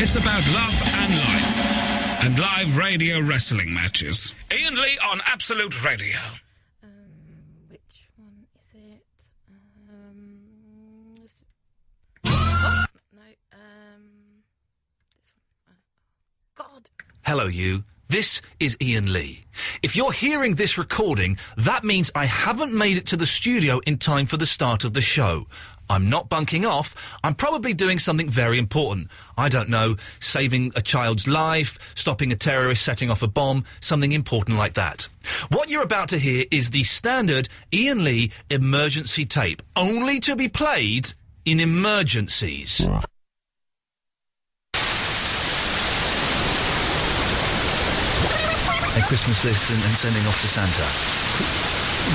It's about love and life. And live radio wrestling matches. Iain Lee on Absolute Radio. Which one is it? This one. God. Hello, you. This is Iain Lee. If you're hearing this recording, that means I haven't made it to the studio in time for the start of the show. I'm not bunking off. I'm probably doing something very important. I don't know, saving a child's life, stopping a terrorist setting off a bomb, something important like that. What you're about to hear is the standard Iain Lee emergency tape, only to be played in emergencies. A Christmas list and sending off to Santa.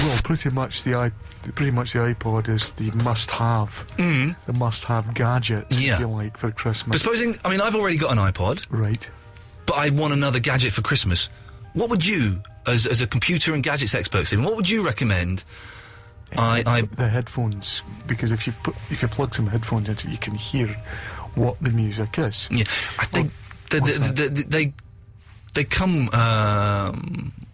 Well, pretty much the iPod is the must-have, the must-have gadget, if you like, for Christmas. But supposing, I mean, I've already got an iPod, right? But I want another gadget for Christmas. What would you, as a computer and gadgets expert, Stephen, what would you recommend? The headphones, because if you plug some headphones into it, you can hear what the music is. Yeah, I think they come.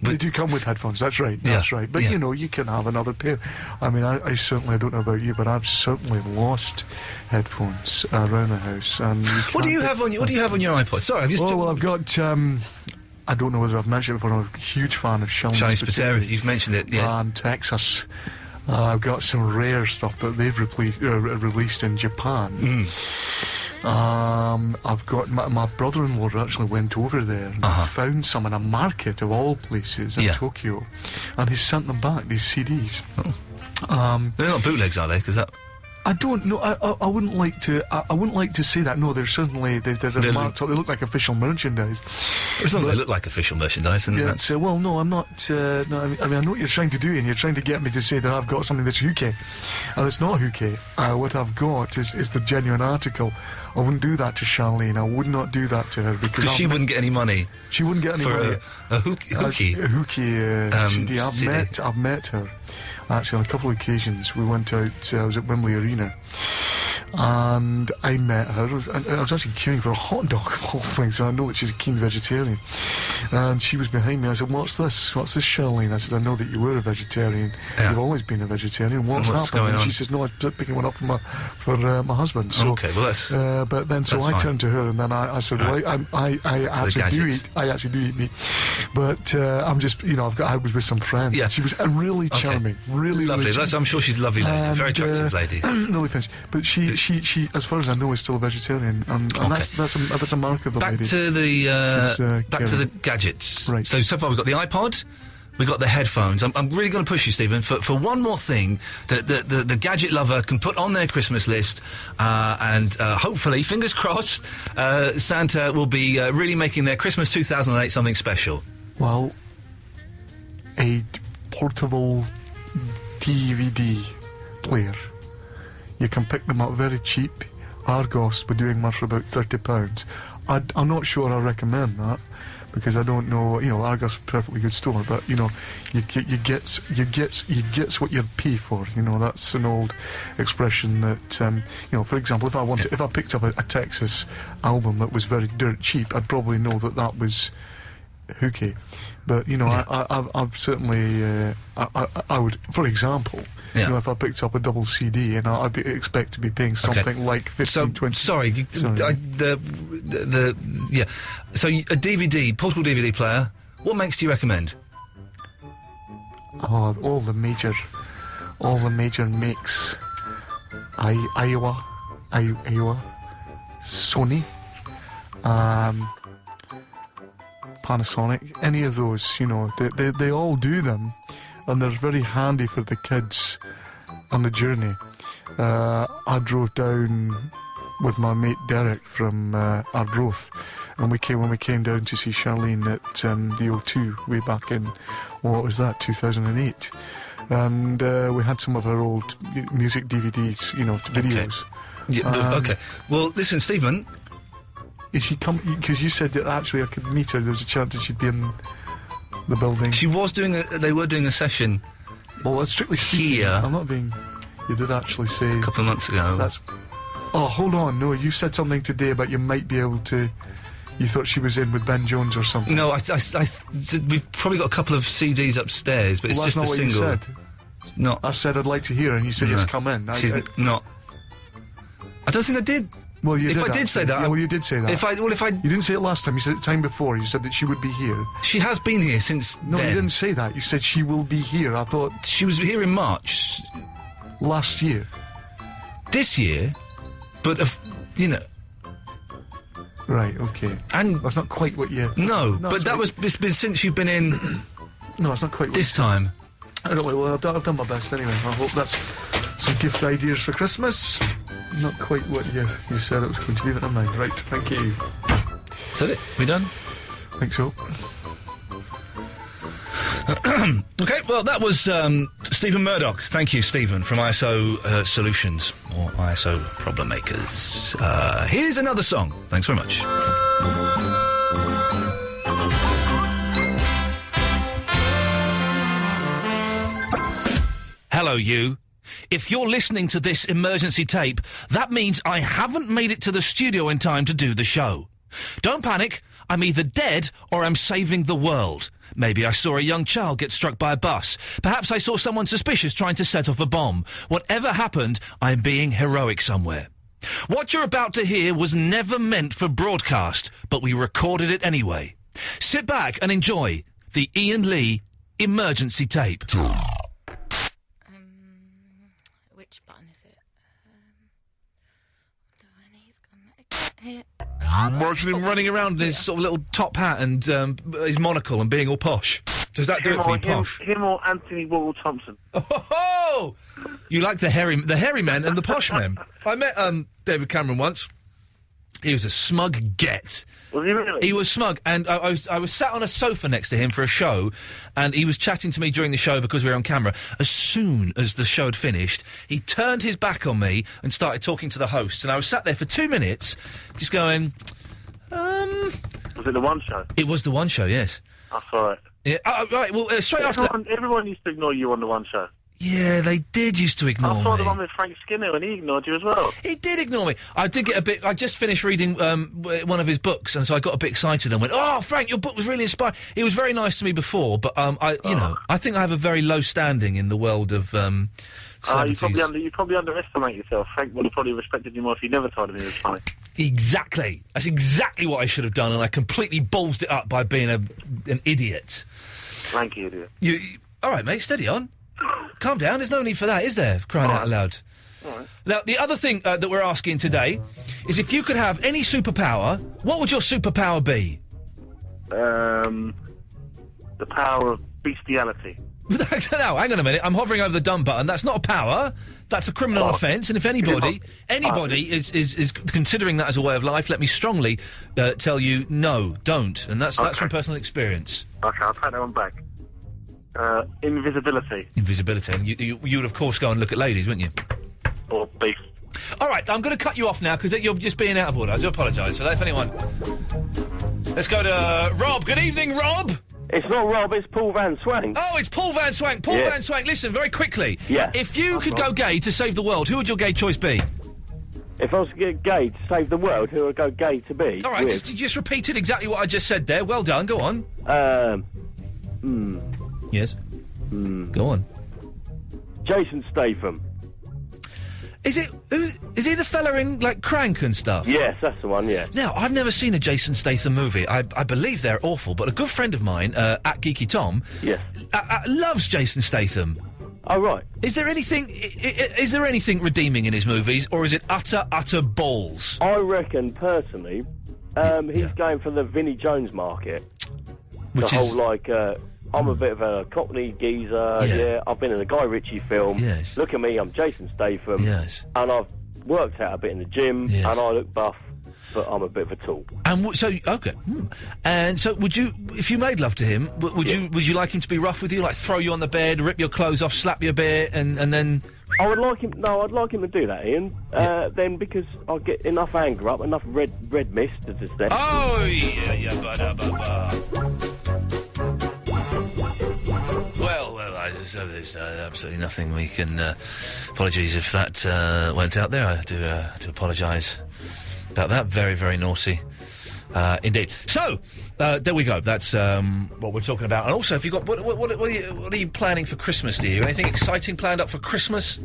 They do come with headphones. That's right. That's right. But you know, you can have another pair. I mean, I certainly, I don't know about you, but I've certainly lost headphones around the house. And what do you have on your iPod? Sorry, I've just. Oh well, I've got. I don't know whether I've mentioned it before. I'm a huge fan of Chinese potatoes. You've mentioned it, yes. And Texas. I've got some rare stuff that they've released in Japan. I've got my brother-in-law actually went over there and found some in a market of all places in Tokyo, and he's sent them back, these CDs. They're not bootlegs, are they? Because that. I don't know. I wouldn't like to. I wouldn't like to say that. No, they're certainly they're marked up. They look like official merchandise. As long as they look like official merchandise, and that's. Well, no, I'm not. No, I mean, I know what you're trying to do, and you're trying to get me to say that I've got something that's hooky, and it's not hooky. What I've got is the genuine article. I wouldn't do that to Charlene. I would not do that to her because she wouldn't get any money. She wouldn't get any money for a hooky CD. I've met her. Actually, on a couple of occasions, we went out. I was at Wembley Arena, and I met her. And I was actually queuing for a hot dog of all things. And I know that she's a keen vegetarian, and she was behind me. I said, "What's this? What's this, Charlene?" I said, "I know that you were a vegetarian. Yeah. You've always been a vegetarian. What's happened?" Going on? And she says, "No, I'm picking one up for my husband." So, okay, well that's. But then, so I turned to her, and then I said, "Well, I actually do eat. I actually do eat meat, but I'm just, you know, I was with some friends. Yeah, she was really charming." Really lovely. I'm sure she's a lovely lady. Very attractive lady. Really finished. But she, as far as I know, is still a vegetarian, and that's a mark of the lady. Back to the gadgets. Right. So far we've got the iPod, we've got the headphones. I'm really going to push you, Stephen, for one more thing that the gadget lover can put on their Christmas list, and hopefully, fingers crossed, Santa will be really making their Christmas 2008 something special. Well, a portable DVD player. You can pick them up very cheap. Argos were doing one for about £30. I'm not sure I recommend that because I don't know. You know, Argos is a perfectly good store, but you know, you get what you pay for. You know, that's an old expression that you know. For example, if I picked up a Texas album that was very dirt cheap, I'd probably know that was hooky. But you know, I've certainly I would, for example, you know, if I picked up a double CD, and I'd expect to be paying something like 15, 20. Sorry. So a DVD, portable DVD player. What makes do you recommend? Oh, all the major makes. Iowa, Sony. Panasonic, any of those, you know, they all do them, and they're very handy for the kids on the journey. I drove down with my mate Derek from Ardroth, and when we came down to see Charlene at the O2 way back in, what was that, 2008, and we had some of her old music DVDs, you know, videos. Okay. Well, listen, Stephen. Is she come? Because you said that actually I could meet her. There was a chance that she'd be in the building. She was they were doing a session. Well, strictly speaking, here. I'm not being. You did actually say a couple of months ago. That's. Oh, hold on. No, you said something today about you might be able to... You thought she was in with Ben Jones or something. No, we've probably got a couple of CDs upstairs, but it's Well, just that's a not single. what you said. It's not. I said I'd like to hear her, and you said No. yes, come in. She's not. I don't think I did. Well, you If did. I did say actually. that, Yeah, well, you did say that. If I You didn't say it last time. You said it the time before. You said that she would be here. she has been here since No, then. you didn't say that. You said she will be here. I thought She was here in March last year. this year, but you know, Right, okay. and That's not quite what you... no, No, but sorry. it's been since you've been in No, it's not quite what this time. I don't know. Well, I've done my best anyway. I hope that's some gift ideas for Christmas. Not quite what you said it was going to be, but never mind. Right, thank you. Is that it? We done? I think so. Okay, well, that was Stephen Murdoch. Thank you, Stephen, from ISO Solutions, or ISO Problem Makers. Here's another song. Thanks very much. Hello, you. If you're listening to this emergency tape, that means I haven't made it to the studio in time to do the show. Don't panic. I'm either dead or I'm saving the world. Maybe I saw a young child get struck by a bus. Perhaps I saw someone suspicious trying to set off a bomb. Whatever happened, I'm being heroic somewhere. What you're about to hear was never meant for broadcast, but we recorded it anyway. Sit back and enjoy the Iain Lee emergency tape. Which button is it? He's gone here. Imagine him running around in his sort of little top hat and his monocle and being all posh. Does that do it for you, posh? Him or Anthony Wall Thompson. Oh, you like the hairy men and the posh men. I met David Cameron once. He was a smug get. Was he really? He was smug, and I was sat on a sofa next to him for a show, and he was chatting to me during the show because we were on camera. As soon as the show had finished, he turned his back on me and started talking to the hosts, and I was sat there for 2 minutes, just going, Was it the One Show? It was the One Show, yes. I saw it. Yeah, right, well, straight after that... Everyone used to ignore you on the One Show. Yeah, they did used to ignore I saw me. the one with Frank Skinner and he ignored you as well. He did ignore me. I did get a bit... I just finished reading one of his books, and so I got a bit excited and went, "Oh, Frank, your book was really inspiring." He was very nice to me before, but, I think I have a very low standing in the world of celebrities. You probably underestimate yourself. Frank would have probably respected you more if you never told him he was funny. Exactly. That's exactly what I should have done, and I completely ballsed it up by being an idiot. Thank you, idiot. All right, mate, steady on. Calm down, there's no need for that, is there? Crying out loud. All right. Now, the other thing that we're asking today is if you could have any superpower, what would your superpower be? The power of bestiality. No, hang on a minute. I'm hovering over the done button. That's not a power. That's a criminal offence. And if anybody is considering that as a way of life, let me strongly tell you, no, don't. And that's from personal experience. Okay, I'll take that one back. Invisibility. Invisibility. And you would, of course, go and look at ladies, wouldn't you? Or beef. All right, I'm going to cut you off now because you're just being out of order. I do apologise for that. If anyone... Let's go to Rob. Good evening, Rob. It's not Rob, it's Paul Van Swank. Oh, it's Paul Van Swank. Paul Van Swank, listen, very quickly. Yeah. If you could go gay to save the world, who would your gay choice be? If I was to get gay to save the world, who would I go gay to be? All right, just repeated exactly what I just said there. Well done, go on. Yes? Go on. Jason Statham. Is he the fella in, like, Crank and stuff? Yes, that's the one, yeah. Now, I've never seen a Jason Statham movie. I believe they're awful, but a good friend of mine, at Geeky Tom, Yes. loves Jason Statham. Oh, right. Is there anything redeeming in his movies, or is it utter balls? I reckon, personally, he's going for the Vinnie Jones market. Which the is... whole, like, I'm a bit of a Cockney geezer, I've been in a Guy Ritchie film. Yes. Look at me, I'm Jason Statham. Yes. And I've worked out a bit in the gym, Yes. and I look buff, but I'm a bit of a tool. And and so would you, if you made love to him, would you like him to be rough with you, like throw you on the bed, rip your clothes off, slap you a bit, and then... I'd like him to do that, Ian. Then because I'll get enough anger up, enough red mist to just then. Oh, yeah, ba-da-ba-ba. Well, there's absolutely nothing we can... apologies if that went out there. I do apologise about that. Very, very naughty. Indeed. So, there we go. That's what we're talking about. And also, if you got what are you planning for Christmas? Do you anything exciting planned up for Christmas?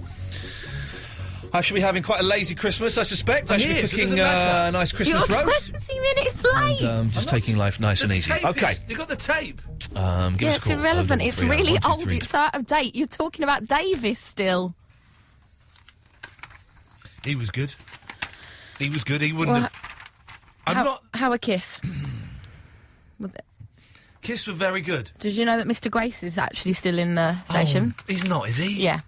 I should be having quite a lazy Christmas, I suspect. I should be cooking a nice Christmas You're roast. 20 minutes late. And just taking life nice and easy. Okay. You got the tape. Give us a call. It's irrelevant. It's 03 really 123. old. It's out of date. You're talking about Davis still. He was good. He was good. He wouldn't have... How a kiss? Was it? Kiss were very good. Did you know that Mr. Grace is actually still in the station? Oh, he's not, is he? Yeah.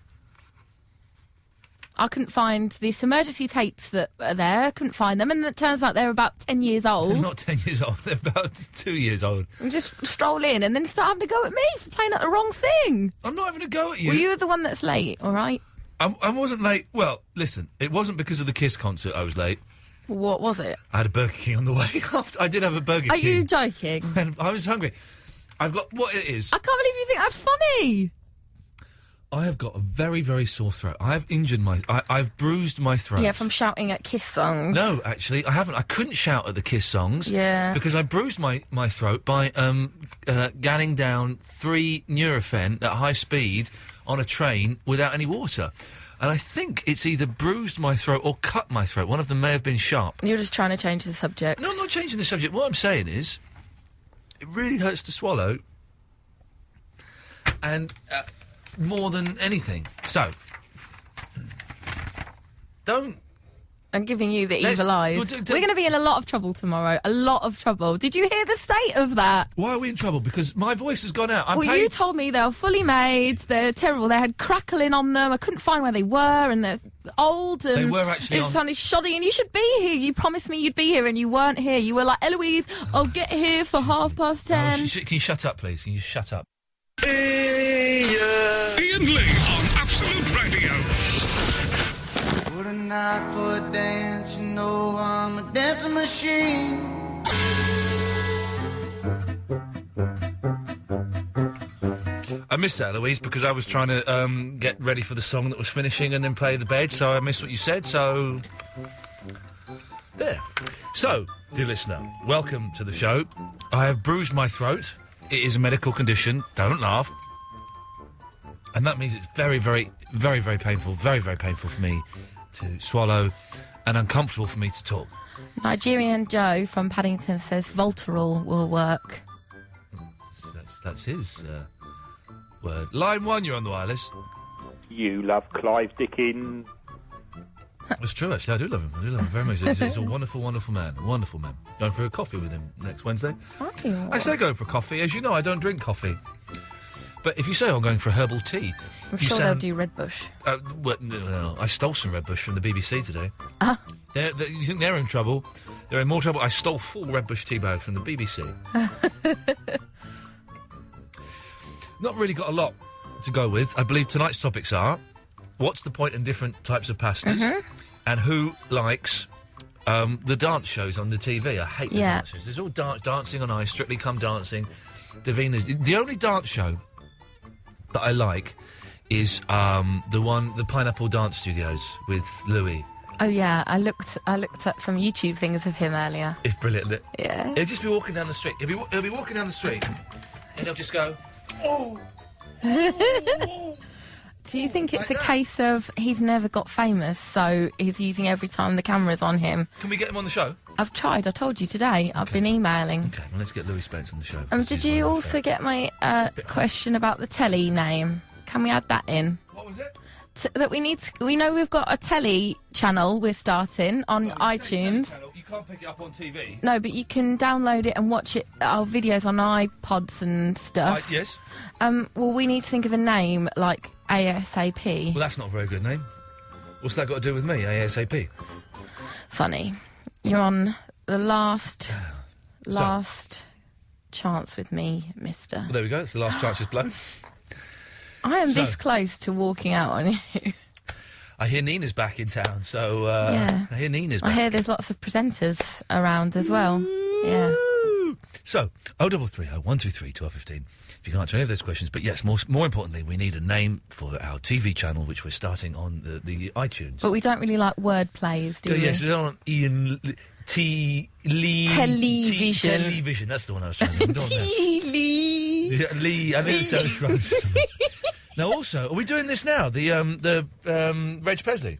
I couldn't find these emergency tapes that are there. I couldn't find them, and it turns out they're about 10 years old. They're not 10 years old. They're about 2 years old. And just stroll in, and then start having to go at me for playing at the wrong thing. I'm not having a go at you. Well, you were the one that's late, all right? I wasn't late. Well, listen, it wasn't because of the Kiss concert I was late. What was it? I had a Burger King on the way. I did have a Burger Are King. you joking? And I was hungry. I've got... What it is... I can't believe you think that's funny. I have got a very, very sore throat. I have injured my... I've bruised my throat. Yeah, from shouting at Kiss songs. No, actually, I haven't. I couldn't shout at the Kiss songs. Yeah. Because I bruised my throat by ganning down 3 Nurofen at high speed on a train without any water. And I think it's either bruised my throat or cut my throat. One of them may have been sharp. You're just trying to change the subject. No, I'm not changing the subject. What I'm saying is, it really hurts to swallow. And more than anything. So, don't... I'm giving you the evil eyes. We're going to be in a lot of trouble tomorrow. A lot of trouble. Did you hear the state of that? Why are we in trouble? Because my voice has gone out. You told me they were fully made. They're terrible. They had crackling on them. I couldn't find where they were, and they're old. And they were actually it sounded shoddy. And you should be here. You promised me you'd be here, and you weren't here. You were like, Eloise, I'll get here for 10:30. Can you shut up, please? Can you shut up? Iain Lee on Absolute Radio. What a night for a dance, you know I'm a dancing machine. I missed that, Eloise, because I was trying to get ready for the song that was finishing and then play the bed, so I missed what you said, so... There. So, dear listener, welcome to the show. I have bruised my throat. It is a medical condition. Don't laugh. And that means it's very, very, very, very painful, very, very painful for me to swallow and uncomfortable for me to talk. Nigerian Joe from Paddington says Voltarol will work. That's his word. Line 1, you're on the wireless. You love Clive Dickens. That's true, actually. I do love him. I do love him very much. He's a wonderful, wonderful man. A wonderful man. Going for a coffee with him next Wednesday. I say going for coffee. As you know, I don't drink coffee. But if you say I'm going for herbal tea... I'm sure they'll do Red Bush. No, I stole some Red Bush from the BBC today. Ah. You think they're in trouble? They're in more trouble. I stole 4 Red Bush tea bags from the BBC. Not really got a lot to go with. I believe tonight's topics are... What's the point in different types of pastas? Mm-hmm. And who likes the dance shows on the TV? I hate the dance shows. There's all Dancing on Ice, Strictly Come Dancing, Davina's... The only dance show that I like is the Pineapple Dance Studios with Louis. Oh yeah, I looked at some YouTube things of him earlier. It's brilliant, isn't it? Yeah. He'll just be walking down the street. He'll be walking down the street, and he'll just go, oh. Do you think it's a case of he's never got famous, so he's using every time the camera's on him? Can we get him on the show? I've tried. I told you today. I've been emailing. Okay, well, let's get Louis Spence on the show. Did you also get my question about the telly name? Can we add that in? What was it? That we know we've got a telly channel we're starting on iTunes. You can't pick it up on TV. No, but you can download it and watch it, our videos on iPods and stuff. Yes. Well, we need to think of a name like ASAP. Well, that's not a very good name. What's that got to do with me, ASAP? Funny. You're on the last chance with me, mister. Well, there we go. It's the last chance is blown. I am this close to walking out on you. I hear Nina's back in town, so yeah. I hear Nina's back. I hear there's lots of presenters around as well. Yeah. So, 0330 123 1215. If you can answer any of those questions. But yes, more importantly, we need a name for our TV channel, which we're starting on the iTunes. But we don't really like word plays, do we? Yes, we don't want Iain Television. That's the one I was trying to do. Lee. I knew it sounded wrong. Now, also, are we doing this now? The Reg Presley?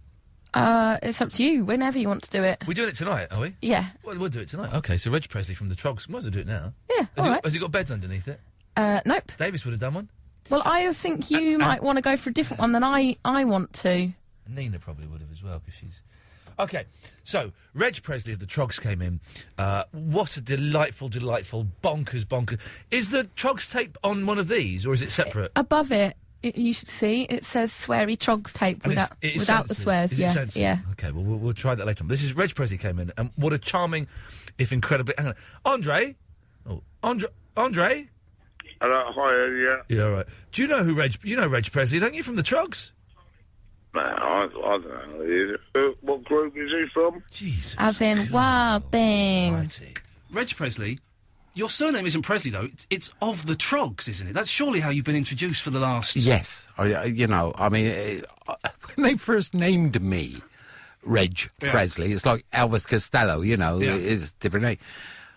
It's up to you, whenever you want to do it. We're doing it tonight, are we? Yeah. Well, we'll do it tonight. OK, so Reg Presley from the Trogs. Might as well do it now. Yeah, Has it got beds underneath it? Nope. Davis would have done one. Well, I think you might want to go for a different one than I want to. Nina probably would have as well, because she's... OK, so, Reg Presley of the Trogs came in. What a delightful, bonkers. Is the Trogs tape on one of these, or is it separate? Above it, you should see, it says sweary Trogs tape without the swears. Is it censored? Yeah. OK, well, we'll try that later on. This is Reg Presley came in, and what a charming, if incredibly... Hang on. Andre? Andre? Hello, hi, yeah. Yeah, all right. Do you know who Reg... You know Reg Presley, don't you, from the Trogs? No, I don't know. What group is he from? Jesus. As in Wild Thing. Righty. Reg Presley, your surname isn't Presley, though. It's of the Trogs, isn't it? That's surely how you've been introduced for the last... Yes. When they first named me Reg Presley, it's like Elvis Costello, it's a different name.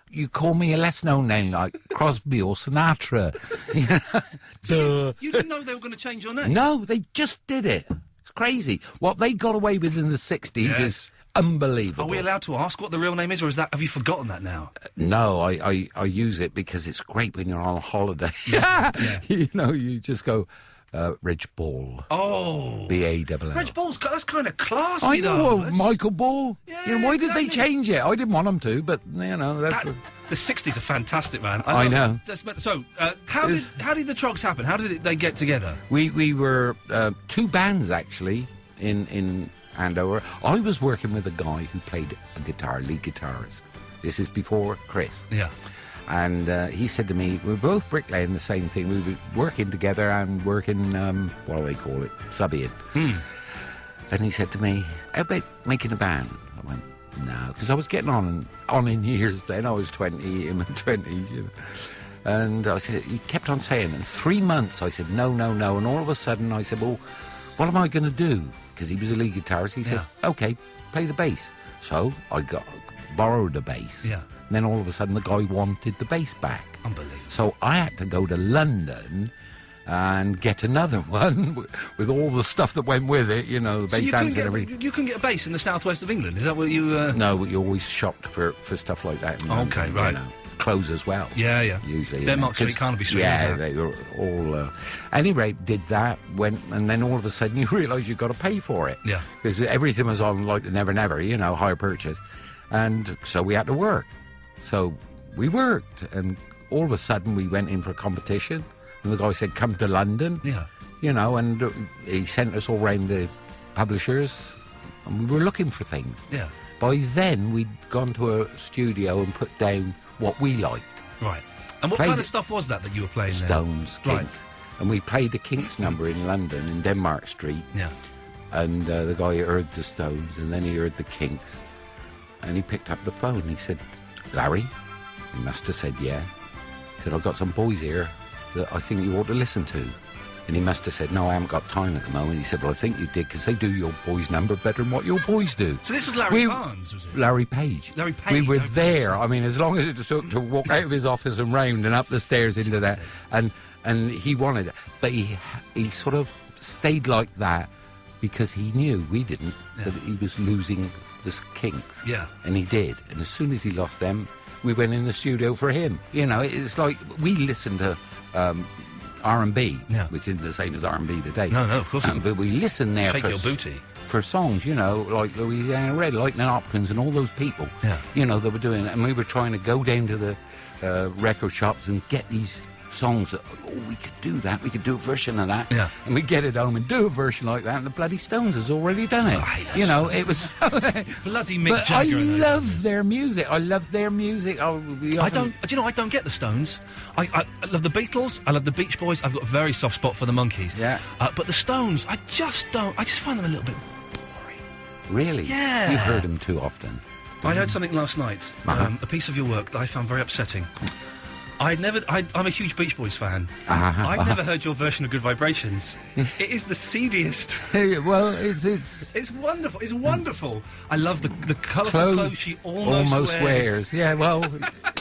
You call me a less-known name like Crosby or Sinatra. You didn't know they were going to change your name? No, they just did it. It's crazy. What they got away with in the 60s is unbelievable. Are we allowed to ask what the real name is, or have you forgotten that now? No, I use it because it's great when you're on holiday. Yeah. You just go... Reg Ball. Oh. B-A-L-L. Reg Ball's... That's kind of classy, I know, though. Michael Ball. Yeah, why did they change it? I didn't want them to, but, that's... The 60s are fantastic, man. I know. So, how did the Trogs happen? How did they get together? We were two bands, actually, in Andover. I was working with a guy who played a guitar, lead guitarist. This is before Chris. Yeah. And he said to me, we're both bricklaying the same thing. We were working together and working, what do they call it, subbing. And he said to me, how about making a band? I went, no, because I was getting on in years then. I was 20, in my 20s, And I said, he kept on saying, in 3 months, I said, no. And all of a sudden, I said, well, what am I going to do? Because he was a lead guitarist. He said, OK, play the bass. So I borrowed the bass. Yeah. And then all of a sudden the guy wanted the bass back. Unbelievable. So I had to go to London and get another one with all the stuff that went with it, the bass amps and everything. You can get a bass in the southwest of England, is that what you... No, you always shopped for stuff like that in London. OK, right. Clothes as well. Yeah. Usually. Denmark Street, Carnaby Street. Yeah, they were all... Anyway, did that, and then all of a sudden you realise you've got to pay for it. Yeah. Because everything was on like the Never Never, hire purchase. And so we had to work. So we worked, and all of a sudden we went in for a competition, and the guy said, come to London. Yeah. And he sent us all round the publishers, and we were looking for things. Yeah. By then, we'd gone to a studio and put down what we liked. Right. And what kind of stuff was that you were playing there? Stones, Kinks. Right. And we played the Kinks number in London, in Denmark Street. Yeah. And the guy heard the Stones, and then he heard the Kinks. And he picked up the phone, and he said, Larry? He must have said, yeah. He said, I've got some boys here that I think you ought to listen to. And he must have said, no, I haven't got time at the moment. He said, well, I think you did, because they do your boys' number better than what your boys do. So this was Larry Barnes, was it? Larry Page. Larry Page. We were there. I mean, as long as it took to walk out of his office and round and up the stairs into that. And he wanted it. But he sort of stayed like that because he knew, we didn't, that he was losing the Kinks. Yeah. And he did. And as soon as he lost them, we went in the studio for him. It's like we listened to R&B, which isn't the same as R&B today. No, of course not. But we listened there your booty. For songs, like Louisiana Red, like Nat Hopkins and all those people, that were doing it. And we were trying to go down to the record shops and get these songs that, we could do that, we could do a version of that. Yeah. And we'd get it home and do a version like that, and the bloody Stones has already done it. Stones. It was... bloody Mick but Jagger. I love their music. I love their music. I don't get the Stones. I love the Beatles, I love the Beach Boys, I've got a very soft spot for the Monkees. Yeah. But the Stones, I just find them a little bit boring. Really? Yeah. You've heard them too often. I heard something last night, a piece of your work that I found very upsetting. I'm a huge Beach Boys fan. I'd never heard your version of Good Vibrations. It is the seediest. Well, it's wonderful. It's wonderful. I love the colourful clothes she almost wears. Yeah, well,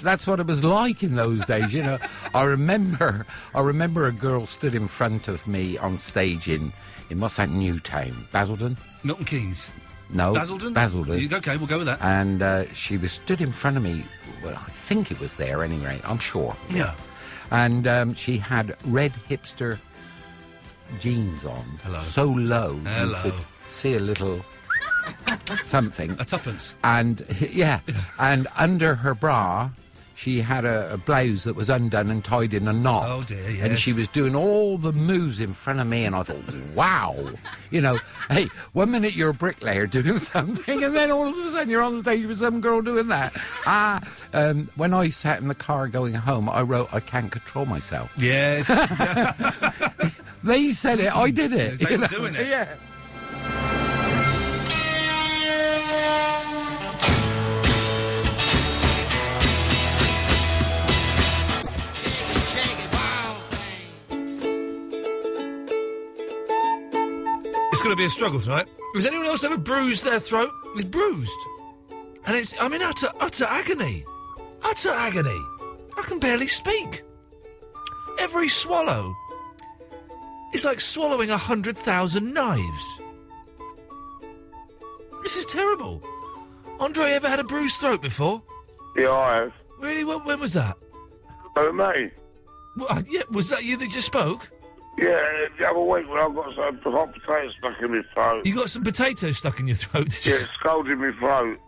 that's what it was like in those days, you know. I remember a girl stood in front of me on stage in what's that new town? Basildon? Milton Keynes. No. Basildon? Basildon. Okay, we'll go with that. And she was stood in front of me. Well, I think it was there anyway. I'm sure. Yeah. And she had red hipster jeans on. Hello. So low. Hello. You could see a little something. A tuppence. And, yeah. And under her bra, she had a blouse that was undone and tied in a knot. Oh, dear, yes. And she was doing all the moves in front of me, and I thought, wow. You know, hey, 1 minute you're a bricklayer doing something, and then all of a sudden you're on stage with some girl doing that. When I sat in the car going home, I wrote, I can't control myself. Yes. They said it, I did it. They were doing it. Yeah. It's going to be a struggle tonight. Has anyone else ever bruised their throat? It's bruised. And I'm in utter agony. Utter agony. I can barely speak. Every swallow is like swallowing 100,000 knives. This is terrible. Andre, ever had a bruised throat before? Yeah, I have. Really? When was that? Oh, mate. Well, yeah, was that you that just spoke? Yeah, the other week when I got some hot potatoes stuck in my throat. You got some potatoes stuck in your throat? Did you? Yeah, it scalded my throat.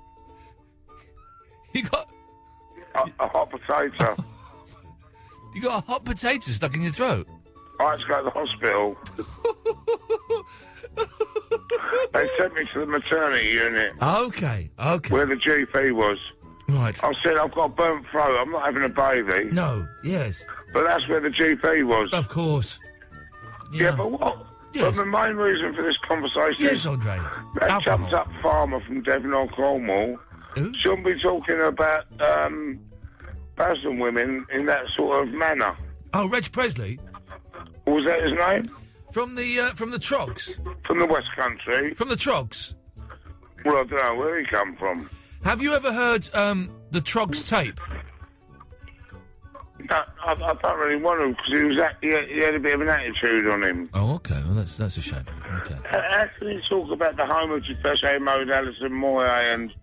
You got... A hot potato. You got a hot potato stuck in your throat? I had to go to the hospital. They sent me to the maternity unit. Okay. Where the GP was. Right. I said, I've got a burnt throat, I'm not having a baby. No, yes. But that's where the GP was. Of course. Yeah, but what? Yes. But the main reason for this conversation Yes, Andre. that jumped up farmer from Devon or Cornwall shouldn't be talking about Basildon women in that sort of manner. Oh, Reg Presley? Was that his name? From the Trogs? From the West Country. From the Trogs? Well, I don't know where he come from. Have you ever heard the Trogs tape? No, I don't really want to because he had a bit of an attitude on him. Oh, okay. Well, that's a shame. Okay. How can he talk about the home of Depeche Mode, Alison Moyet, and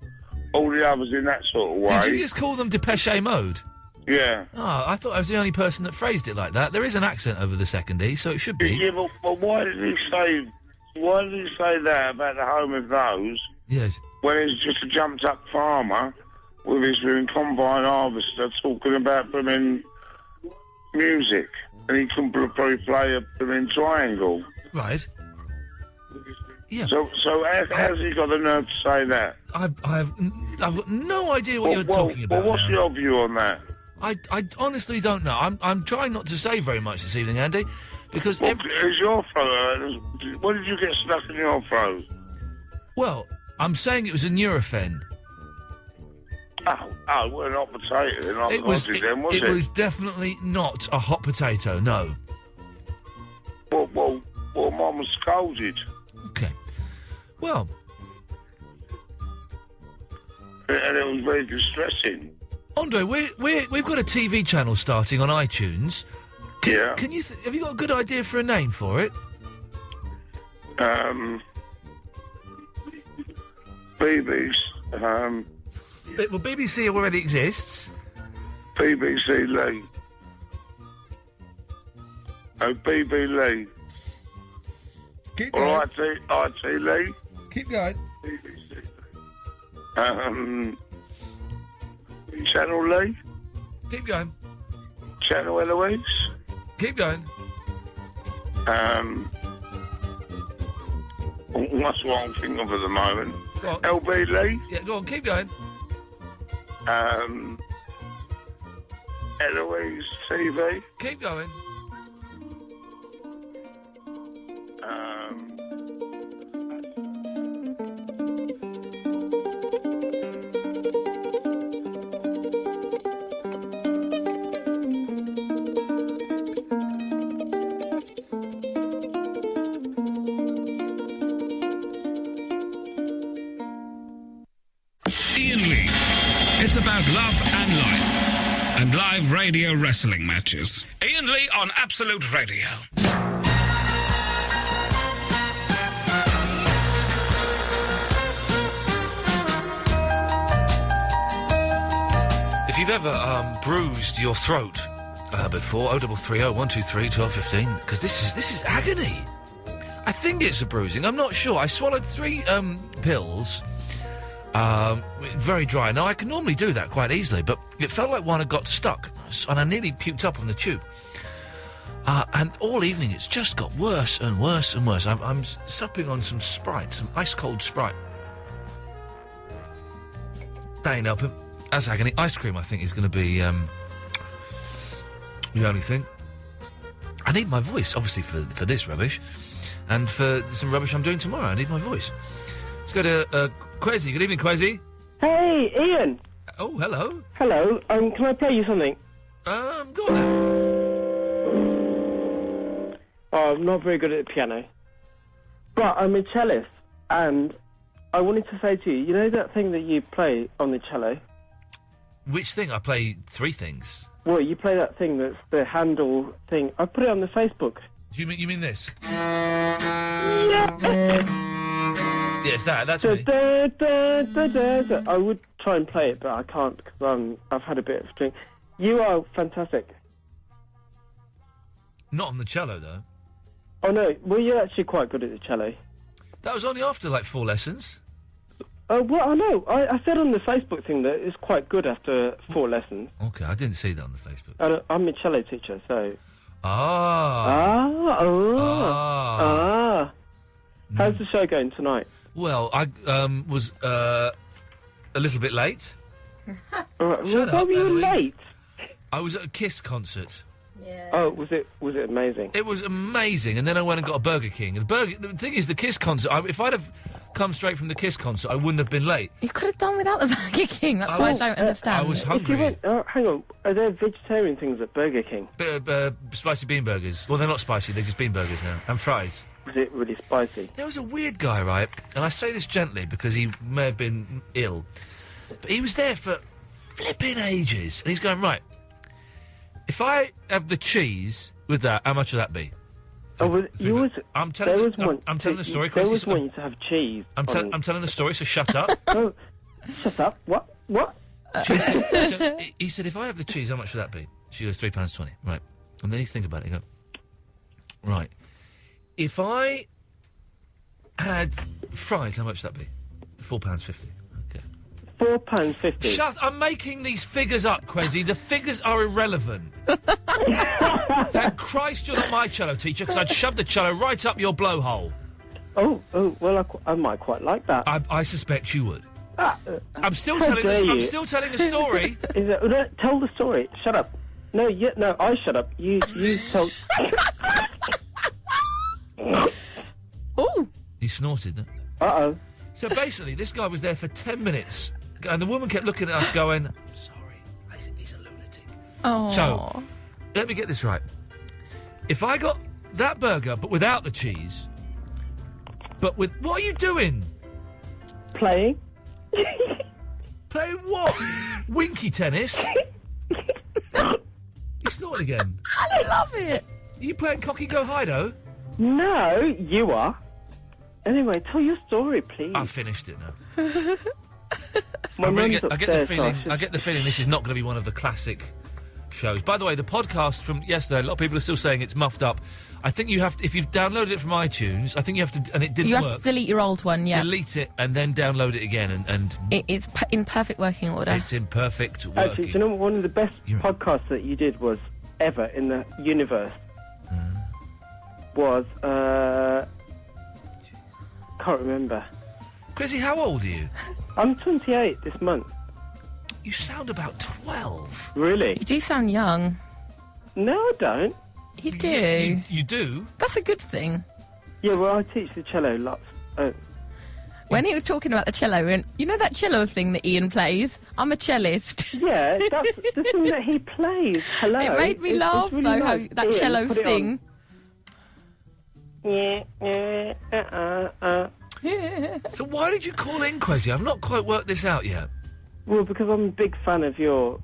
all the others in that sort of way? Did you just call them Depeche Mode? Yeah. Oh, I thought I was the only person that phrased it like that. There is an accent over the second E, so it should be. Yeah, but why did he say that about the home of those? Yes. When he's just a jumped up farmer with his combine harvester talking about them in music, and he can probably play them in triangle. Right. Yeah. So how's he got the nerve to say that? I've got no idea what you're talking about. Well, what's your view on that? I honestly don't know. I'm trying not to say very much this evening, Andy, because is your throat? What did you get stuck in your throat? Well, I'm saying it was a Nurofen. Oh, well, not potato. Not It was definitely not a hot potato. No. Well, Mum was scolded. Okay. Well. And it was very distressing. Andre, we've got a TV channel starting on iTunes. Yeah. Can you? Have you got a good idea for a name for it? BB's. Well, BBC already exists. BBC Lee. Oh, BB Lee. Keep going. Or IT Lee. Keep going. Channel Lee. Keep going. Channel Eloise. Keep going. What's what I'm thinking of at the moment? Go on. LB Lee. Yeah, go on, keep going. Eloise TV. Keep going. It's about love and life. And live radio wrestling matches. Iain Lee on Absolute Radio. If you've ever bruised your throat before, 0330 123 1215, because this is agony. I think it's a bruising. I'm not sure. I swallowed 3 pills. Very dry. Now, I can normally do that quite easily, but it felt like one had got stuck, and I nearly puked up on the tube. And all evening, it's just got worse and worse and worse. I'm supping on some Sprite, some ice-cold Sprite. That ain't helping. That's agony. Ice cream, I think, is going to be the only thing. I need my voice, obviously, for this rubbish, and for some rubbish I'm doing tomorrow. I need my voice. Let's go to Kwesi. Good evening, Kwesi. Hey, Ian. Oh, hello. Hello. Can I play you something? Go on then. Oh, I'm not very good at the piano. But I'm a cellist, and I wanted to say to you, you know that thing that you play on the cello? Which thing? I play 3 things. Well, you play that thing that's the handle thing. I put it on the Facebook. Do you mean this? Yeah. Yes, that's me. I would try and play it, but I can't because I've had a bit of drink. You are fantastic. Not on the cello, though. Oh, no. Well, you're actually quite good at the cello. That was only after, 4 lessons. Well, I know. I said on the Facebook thing that it's quite good after 4 lessons. Okay, I didn't see that on the Facebook. I'm a cello teacher, so... Ah. How's the show going tonight? Well, I was a little bit late. Shut up, were you late? I was at a Kiss concert. Yeah. Oh, was it amazing? It was amazing, and then I went and got a Burger King. And the thing is, the Kiss concert, if I'd have come straight from the Kiss concert, I wouldn't have been late. You could have done without the Burger King. That's what I don't understand. I was hungry. Hang on, are there vegetarian things at Burger King? Spicy bean burgers. Well, they're not spicy, they're just bean burgers now. And fries. Was it really spicy? There was a weird guy, right? And I say this gently because he may have been ill. But he was there for flipping ages. And he's going, right, if I have the cheese with that, how much will that be? I'm telling the story. There was one to have cheese. I'm telling the story, so shut up. Oh, shut up. What? So he said, if I have the cheese, how much will that be? She goes, £3.20. Right. And then you think about it, you go, right. If I had fries, how much would that be? £4.50. Okay. £4.50. Shut! I'm making these figures up, Kwesi. The figures are irrelevant. Thank Christ you're not my cello teacher, because I'd shove the cello right up your blowhole. Oh, well, I might quite like that. I suspect you would. I'm still telling a story. Tell the story. Shut up. No, I shut up. You tell. Oh! He snorted. Uh-oh. So basically, this guy was there for 10 minutes, and the woman kept looking at us going, I'm sorry, he's a lunatic. Oh. So, let me get this right. If I got that burger, but without the cheese, but with... What are you doing? Playing. Playing what? Winky tennis? You snorted again. I love it. Are you playing Cocky Go Hido? No, you are. Anyway, tell your story, please. I've finished it now. I get the feeling this is not going to be one of the classic shows. By the way, the podcast from yesterday, a lot of people are still saying it's muffed up. I think you have to, if you've downloaded it from iTunes, I think you have to, and it didn't work. You have to delete your old one, yeah. Delete it and then download it again, and it's in perfect working order. It's in perfect working. Actually, do you know what, one of the best podcasts that you did was ever in the universe was can't remember. Kwesi, how old are you? I'm 28 this month. You sound about 12. Really? You do sound young. No, I don't. You do. You do? That's a good thing. Yeah, well, I teach the cello lots. When he was talking about the cello, and you know that cello thing that Iain plays? I'm a cellist. Yeah, that's the thing that he plays. Hello. It made me laugh, really though, nice. how that Iain, cello thing. Yeah. So why did you call in, Kwesi? I've not quite worked this out yet. Well, because I'm a big fan of your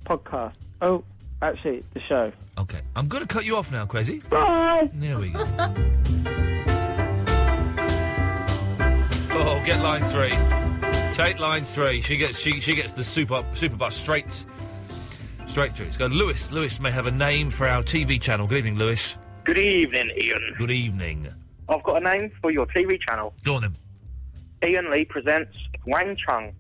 podcast. Oh, actually, the show. Okay, I'm going to cut you off now, Quezzy. Bye! There we go. Oh, get line 3. Take line 3. She gets the super bus straight through. It's going, Lewis. Lewis may have a name for our TV channel. Good evening, Lewis. Good evening, Ian. Good evening. I've got a name for your TV channel. Go on then. Ian Lee presents Wang Chung.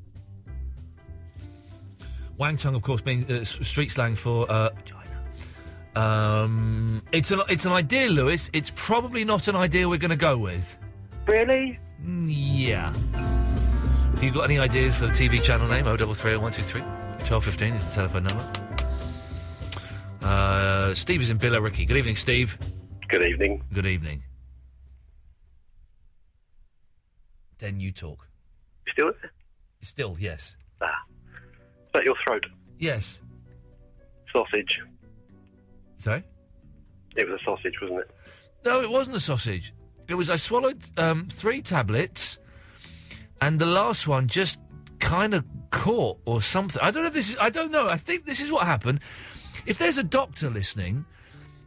Wang Chung, of course, being street slang for vagina. It's an idea, Lewis. It's probably not an idea we're going to go with. Really? Yeah. Have you got any ideas for the TV channel name? 033123 1215 is the telephone number. Steve is in Billericay. Good evening, Steve. Good evening. Good evening. Then you talk. Still? Still, yes. Is that your throat? Yes. Sausage. Sorry? It was a sausage, wasn't it? No, it wasn't a sausage. It was, I swallowed 3 tablets, and the last one just kind of caught or something. I don't know if this is... I don't know. I think this is what happened. If there's a doctor listening,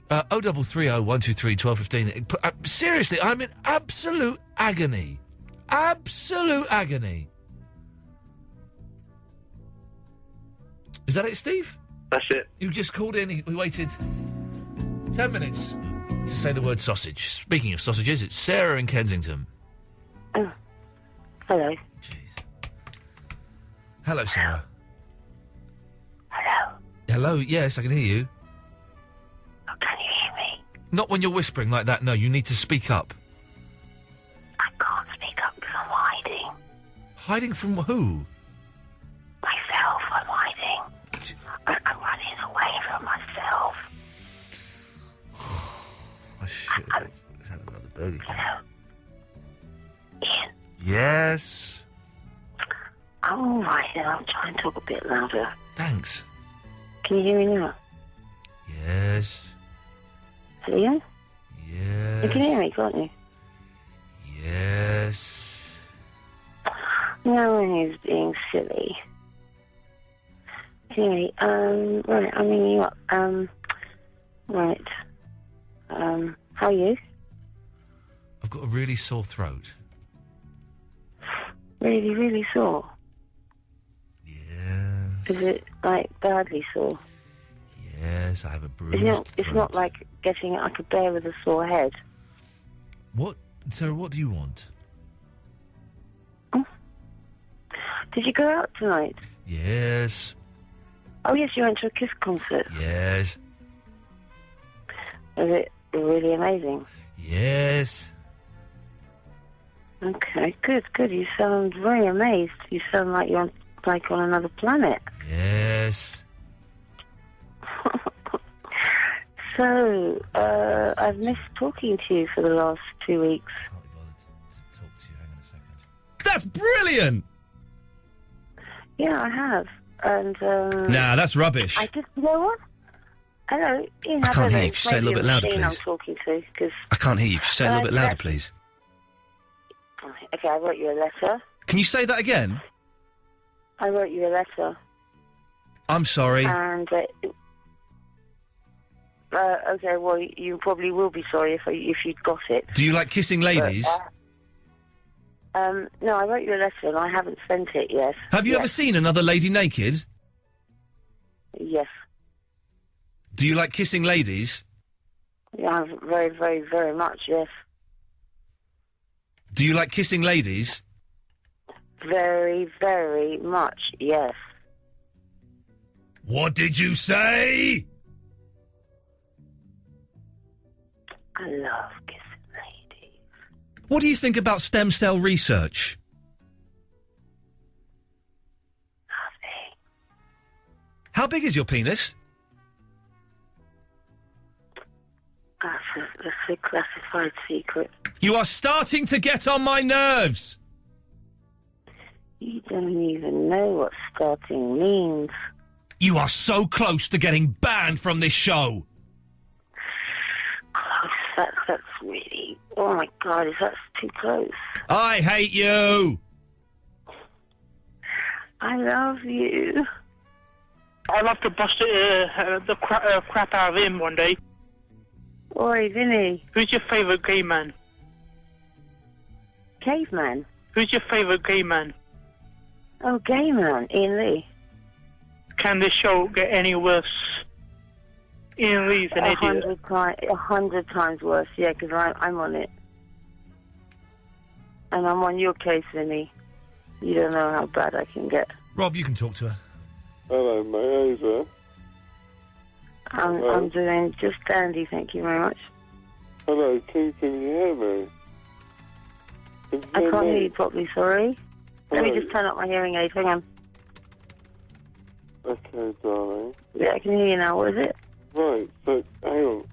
0330 123 1215. Seriously, I'm in absolute agony. Absolute agony. Is that it, Steve? That's it. You just called in, we waited 10 minutes to say the word sausage. Speaking of sausages, it's Sarah in Kensington. Oh. Hello. Jeez. Hello, Sarah. Hello. Hello, yes, I can hear you. Oh, can you hear me? Not when you're whispering like that, no, you need to speak up. I can't speak up because I'm hiding. Hiding from who? Myself, I'm hiding. I'm running away from myself. I should have had another burger. Hello. Ian. Yes. I'm all right, and I'll try and talk a bit louder. Thanks. Can you hear me now? Yes. Ian? Yes. You can hear me, can't you? Yes. No one is being silly. Anyway, right, I'm ringing you up. Right. How are you? I've got a really sore throat. Really, really sore? Yes. Is it, like, badly sore? Yes, I have a bruised It's not like getting like a bear with a sore head. What? Sarah, what do you want? Did you go out tonight? Yes. Oh, yes, you went to a Kiss concert. Yes. Was it really amazing? Yes. Okay, good. You sound very amazed. You sound like you're on another planet. Yes. So, I've missed talking to you for the last 2 weeks. Can't be bothered to talk to you. Hang on a second. That's brilliant! Yeah, I have. And, Nah, that's rubbish. I just, you know what? Hello, Ian, I can't hear you. Could you say it a little bit louder, I'm please? talking to, because... I can't hear you. Could you say it a little bit louder, please? Okay, I wrote you a letter. Can you say that again? I wrote you a letter. I'm sorry. And, okay, well, you probably will be sorry if you'd got it. Do you like kissing ladies? But, no, I wrote you a letter and I haven't sent it yet. Have you ever seen another lady naked? Yes. Do you like kissing ladies? Yeah, very, very, very much, yes. Do you like kissing ladies? Very, very much, yes. What did you say? I love kissing ladies. What do you think about stem cell research? Nothing. How big is your penis? That's a classified secret. You are starting to get on my nerves. You don't even know what starting means. You are so close to getting banned from this show. Close, that's really... Oh, my God, that's too close. I hate you. I love you. I'll have to bust the crap out of him one day. Oi, Vinny. Who's your favourite gay man? Caveman? Who's your favourite gay man? Oh, gay man. Iain Lee. Can this show get any worse? Iain Lee's an idiot. 100 times worse, yeah, because I'm on it. And I'm on your case, Vinny. You don't know how bad I can get. Rob, you can talk to her. Hello, mate. How's I'm doing just dandy, thank you very much. Hello, can you hear me? I can't hear you properly, sorry. Let me just turn up my hearing aid, hang on. Okay, darling. Yeah, I can hear you now, what is it? Right, so, hang on.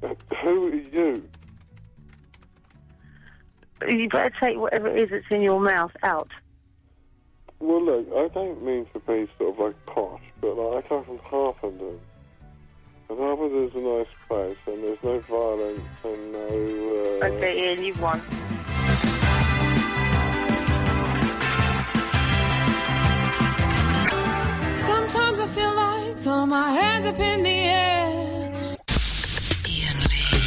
Who are you? You better take whatever it is that's in your mouth out. Well, look, I don't mean to be sort of like posh, but like, I come from Harpenden. And Harpenden's a nice place, and there's no violence and no... Okay, Iain, you've won. Sometimes I feel like throw my hands up in the air. Iain Lee.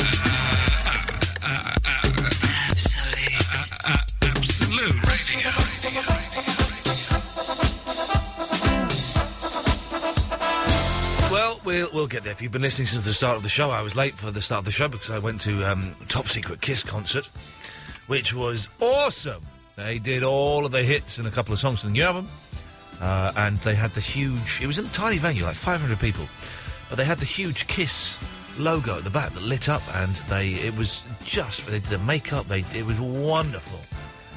Absolute Radio. Well, we'll get there. If you've been listening since the start of the show, I was late for the start of the show because I went to Top Secret Kiss concert, which was awesome. They did all of their hits and a couple of songs from the new album, and they had the huge... It was in a tiny venue, like 500 people, but they had the huge Kiss logo at the back that lit up, and they did the makeup. It was wonderful.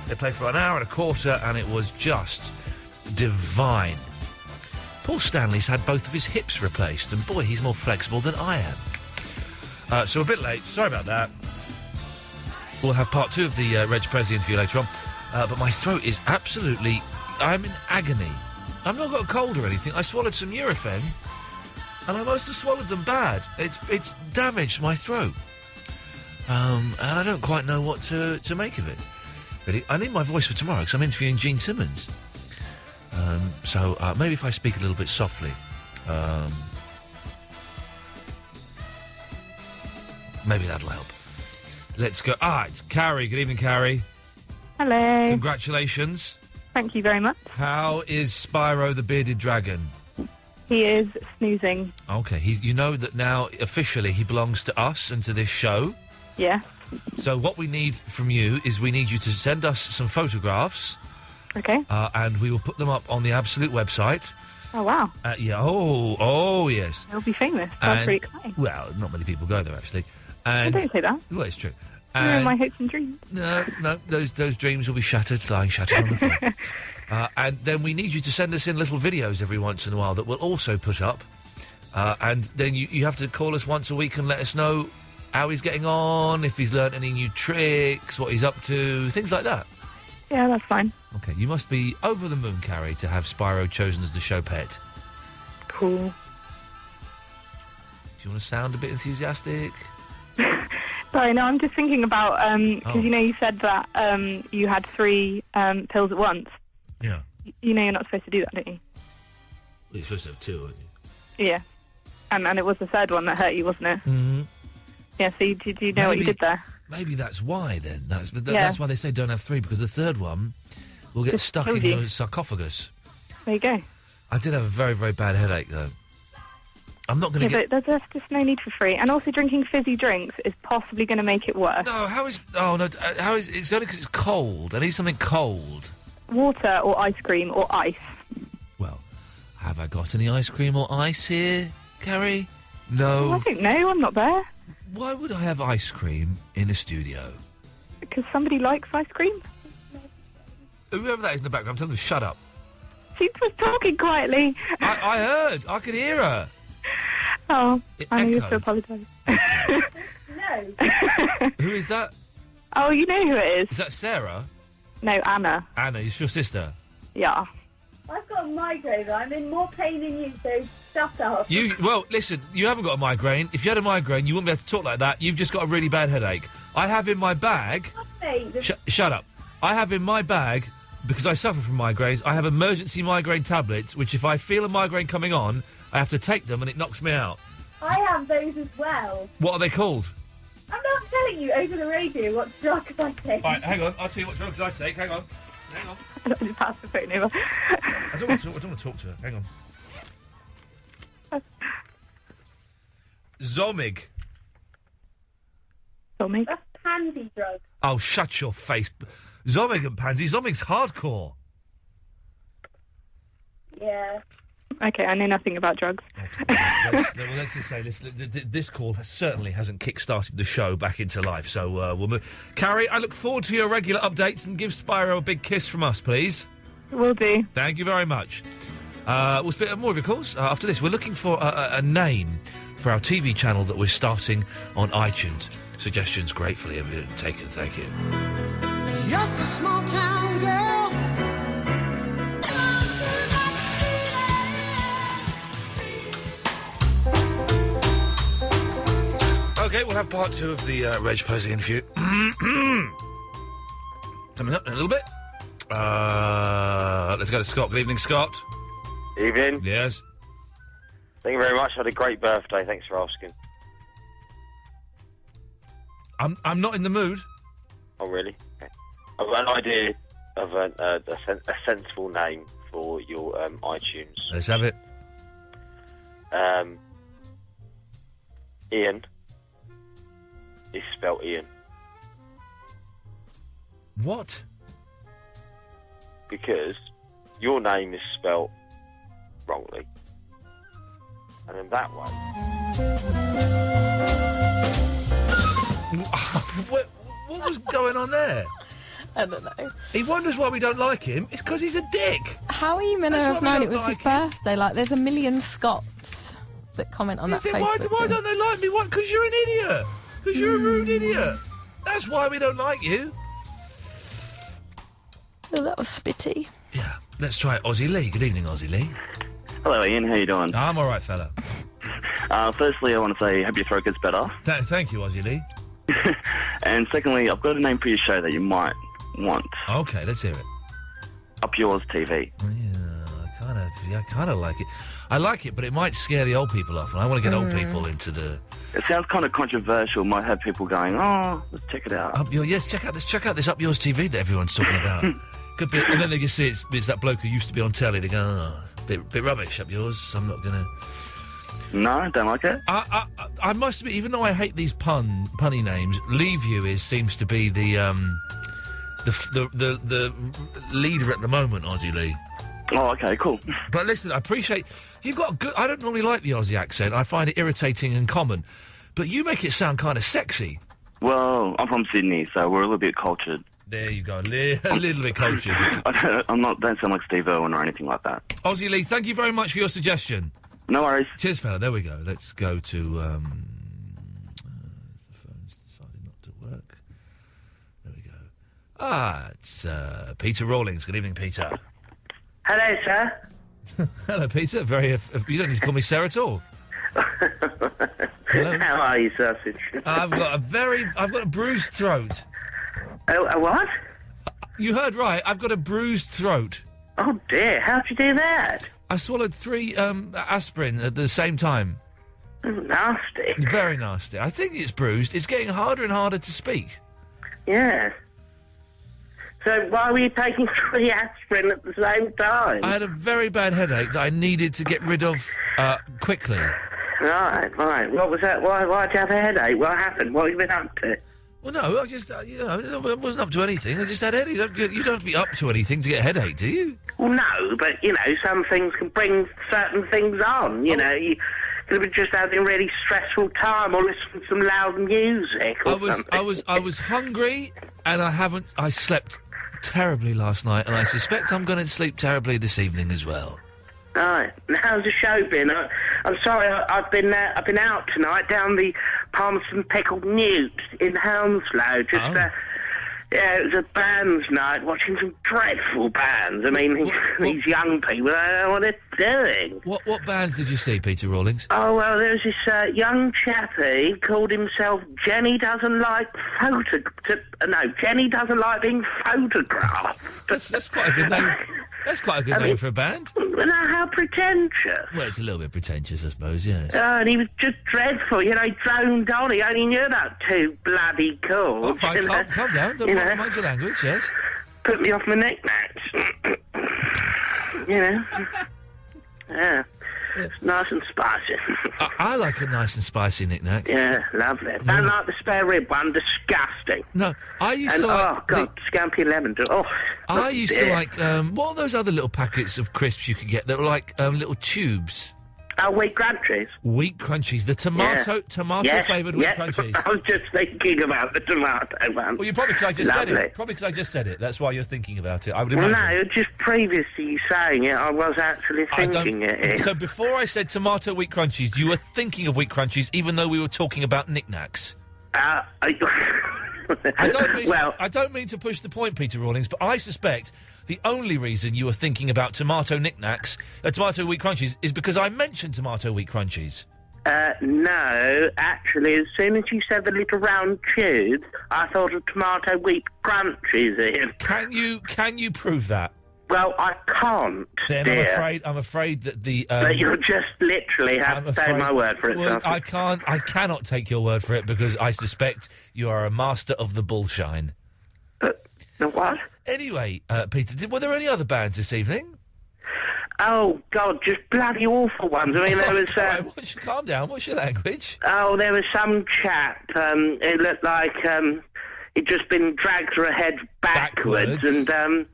They played for an hour and a quarter, and it was just divine. Paul Stanley's had both of his hips replaced, and boy, he's more flexible than I am. So a bit late. Sorry about that. We'll have part 2 of the Reg Presley interview later on. But my throat is absolutely... I'm in agony. I've not got a cold or anything. I swallowed some Nurofen, and I must have swallowed them bad. It's damaged my throat. And I don't quite know what to make of it. Really. I need my voice for tomorrow, because I'm interviewing Gene Simmons. So maybe if I speak a little bit softly, maybe that'll help. Let's go. It's Carrie. Good evening, Carrie. Hello. Congratulations. Thank you very much. How is Spyro the Bearded Dragon? He is snoozing. Okay, you know that now officially he belongs to us and to this show. Yeah. So what we need from you is we need you to send us some photographs. Okay. And we will put them up on the Absolute website. Oh, wow. Yeah. Oh, yes. He'll be famous. That's pretty exciting. Well, not many people go there, actually. And don't say that. Well, it's true. You're in my hopes and dreams. No, those dreams will be lying shattered on the floor. And then we need you to send us in little videos every once in a while that we'll also put up. And then you have to call us once a week and let us know how he's getting on, if he's learnt any new tricks, what he's up to, things like that. Yeah, that's fine. Okay, you must be over the moon, Carrie, to have Spyro chosen as the show pet. Cool. Do you want to sound a bit enthusiastic? Sorry, no, I'm just thinking about, because, you said that you had 3 pills at once. Yeah. You know you're not supposed to do that, don't you? Well, you're supposed to have 2, aren't you? Yeah. And it was the third one that hurt you, wasn't it? Mm-hmm. Yeah, so did you know what you did there? Maybe that's why, then. That's why they say don't have 3, because the third one will get stuck in your sarcophagus. There you go. I did have a very, very bad headache, though. I'm not going to but there's just no need for 3. And also drinking fizzy drinks is possibly going to make it worse. No, how is... Oh, no, how is... It's only because it's cold. I need something cold. Water or ice cream or ice. Well, have I got any ice cream or ice here, Carrie? No. Oh, I don't know. I'm not there. Why would I have ice cream in a studio? Because somebody likes ice cream. Whoever that is in the background, I'm telling them to shut up. She was talking quietly. I heard. I could hear her. Oh, I echoed. need to apologise. No. Who is that? Oh, you know who it is. Is that Sarah? No, Anna. Anna, is your sister? Yeah. I've got a migraine. I'm in more pain than you, so shut up. Well, listen, you haven't got a migraine. If you had a migraine, you wouldn't be able to talk like that. You've just got a really bad headache. I have in my bag... Shut up. I have in my bag because I suffer from migraines, I have emergency migraine tablets, which if I feel a migraine coming on, I have to take them and it knocks me out. I have those as well. What are they called? I'm not telling you over the radio what drugs I take. Right, hang on. I'll tell you what drugs I take. Hang on. I don't want to pass the phone over. I don't want to talk to her. Hang on. Zomig. Zomig? That's pansy drug. Oh, shut your face. Zomig and Pansy. Zomig's hardcore. Yeah. Okay, I know nothing about drugs. Let's just say this call certainly hasn't kick-started the show back into life, so we'll move. Carrie, I look forward to your regular updates, and give Spyro a big kiss from us, please. Will do. Thank you very much. We'll spit more of your calls after this. We're looking for a name for our TV channel that we're starting on iTunes. Suggestions gratefully taken, thank you. Just a small town girl. Okay, we'll have part 2 of the Reg Posey interview. Coming up in a little bit. Let's go to Scott. Good evening, Scott. Evening. Yes. Thank you very much. I had a great birthday. Thanks for asking. I'm not in the mood. Oh, really? Okay. I've got an idea of a sensible name for your iTunes. Let's have it. Iain. It's spelled Iain. What? Because your name is spelled wrongly. And in that way... What was going on there? I don't know. He wonders why we don't like him. It's because he's a dick. How are you meant to have known it was his birthday? Like, there's a million Scots that comment on that Facebook. Why don't they like me? What? Because you're an idiot. Because you're a rude idiot. That's why we don't like you. Oh, that was spitty. Yeah. Let's try Aussie Lee. Good evening, Aussie Lee. Hello, Ian. How you doing? I'm all right, fella. Firstly, I want to say, hope your throat gets better. Thank you, Aussie Lee. And secondly, I've got a name for your show that you might want. Okay, let's hear it. Up Yours TV. I kind of like it. I like it, but it might scare the old people off, and I want to get old people into the... It sounds kind of controversial. Might have people going, oh, let's check it out. Check out this Up Yours TV that everyone's talking about. Could be, and then they just see it's that bloke who used to be on telly. They go, oh, bit rubbish, Up Yours. So I'm not gonna. No, don't like it. I must admit, even though I hate these punny names, Leaveview seems to be the leader at the moment, Aussie Lee. Oh, okay, cool. But listen, I appreciate you've got a good. I don't normally like the Aussie accent. I find it irritating and common, but you make it sound kind of sexy. Well, I'm from Sydney, so we're a little bit cultured. There you go, a little bit cultured. Don't sound like Steve Irwin or anything like that. Aussie Lee, thank you very much for your suggestion. No worries. Cheers, fella. There we go. Let's go to. The phone's decided not to work. There we go. It's Peter Rawlings. Good evening, Peter. Hello, sir. Hello, Peter. You don't need to call me sir at all. Hello. How are you, sausage? I've got a bruised throat. Oh, a what? You heard right. I've got a bruised throat. Oh dear, how'd you do that? I swallowed 3 aspirin at the same time. Nasty. Very nasty. I think it's bruised. It's getting harder and harder to speak. Yeah. So why were you taking 3 aspirin at the same time? I had a very bad headache that I needed to get rid of quickly. Right. What was that? Why'd you have a headache? What happened? What have you been up to? Well, no, I just, I wasn't up to anything. I just had a headache. You don't have to be up to anything to get a headache, do you? Well, no, but, some things can bring certain things on, you know. You could be just having a really stressful time or listening to some loud music or something. I was hungry, and I slept terribly last night, and I suspect I'm going to sleep terribly this evening as well. Right. Now, how's the show been? I'm sorry, I've been out tonight down the Palmerston Pickled Newt in Hounslow, Yeah, it was a bands night, watching some dreadful bands. I mean, these young people, I don't know what they're doing. What bands did you see, Peter Rawlings? Oh, well, there was this young chappie called himself Jenny Doesn't Like Jenny Doesn't Like Being Photographed. That's quite a good name. That's quite a good name for a band. Well, how pretentious. Well, it's a little bit pretentious, I suppose, yes. And he was just dreadful. You know, he droned on. He only knew about 2 bloody chords. Oh, calm down. Don't mind your language, yes. Put me off my knickknacks. You know. Yeah. It's nice and spicy. I like a nice and spicy knick-knack. Yeah, lovely. Don't like the spare rib one. Disgusting. No, I used to like... like... Oh, God, scampi lemon. I used to like... what are those other little packets of crisps you could get that were like crunchies? Crunchies. Oh, wheat crunchies. Wheat crunchies. The tomato-flavoured wheat crunchies. I was just thinking about the tomato one. Well, probably because I just said it. That's why you're thinking about it, I would imagine. Well, no, just previous to you saying it, I was actually thinking it. So before I said tomato wheat crunchies, you were thinking of wheat crunchies, even though we were talking about knickknacks. I don't mean to push the point, Peter Rawlings, but I suspect the only reason you were thinking about tomato knickknacks, tomato wheat crunchies, is because I mentioned tomato wheat crunchies. No, actually, as soon as you said the little round tube, I thought of tomato wheat crunchies, Ian. Can you prove that? Well, I can't. Then dear. I'm afraid that the. But you'll just literally have to take my word for it. Well, I cannot take your word for it because I suspect you are a master of the bullshine. The what? Anyway, Peter, were there any other bands this evening? Oh God, just bloody awful ones. I mean, there was. Calm down. What's your language? Oh, there was some chap. It looked like he'd just been dragged through a head backwards. And.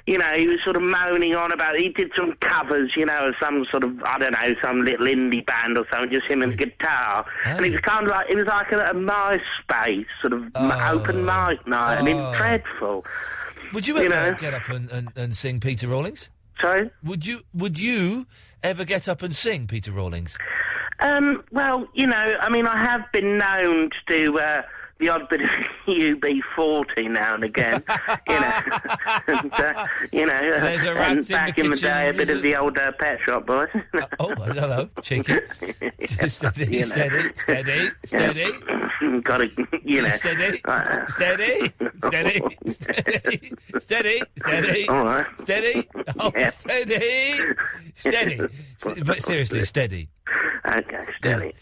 You know, he was sort of moaning on about it. He did some covers, you know, of some sort of, I don't know, some little indie band or something, just him and a guitar. Oh. And it was kind of like, it was like a MySpace sort of open mic night, and it was dreadful. Would you ever get up and sing Peter Rawlings? Sorry? Would you ever get up and sing Peter Rawlings? Well, you know, I mean, I have been known to do... the odd bit of UB40 now and again, you know, and back in the day, a bit of the old Pet Shop Boys. Hello, cheeky. Steady. Got to, you know. Steady. All right. Steady. Oh, yeah. Steady. But seriously, steady. Okay, steady.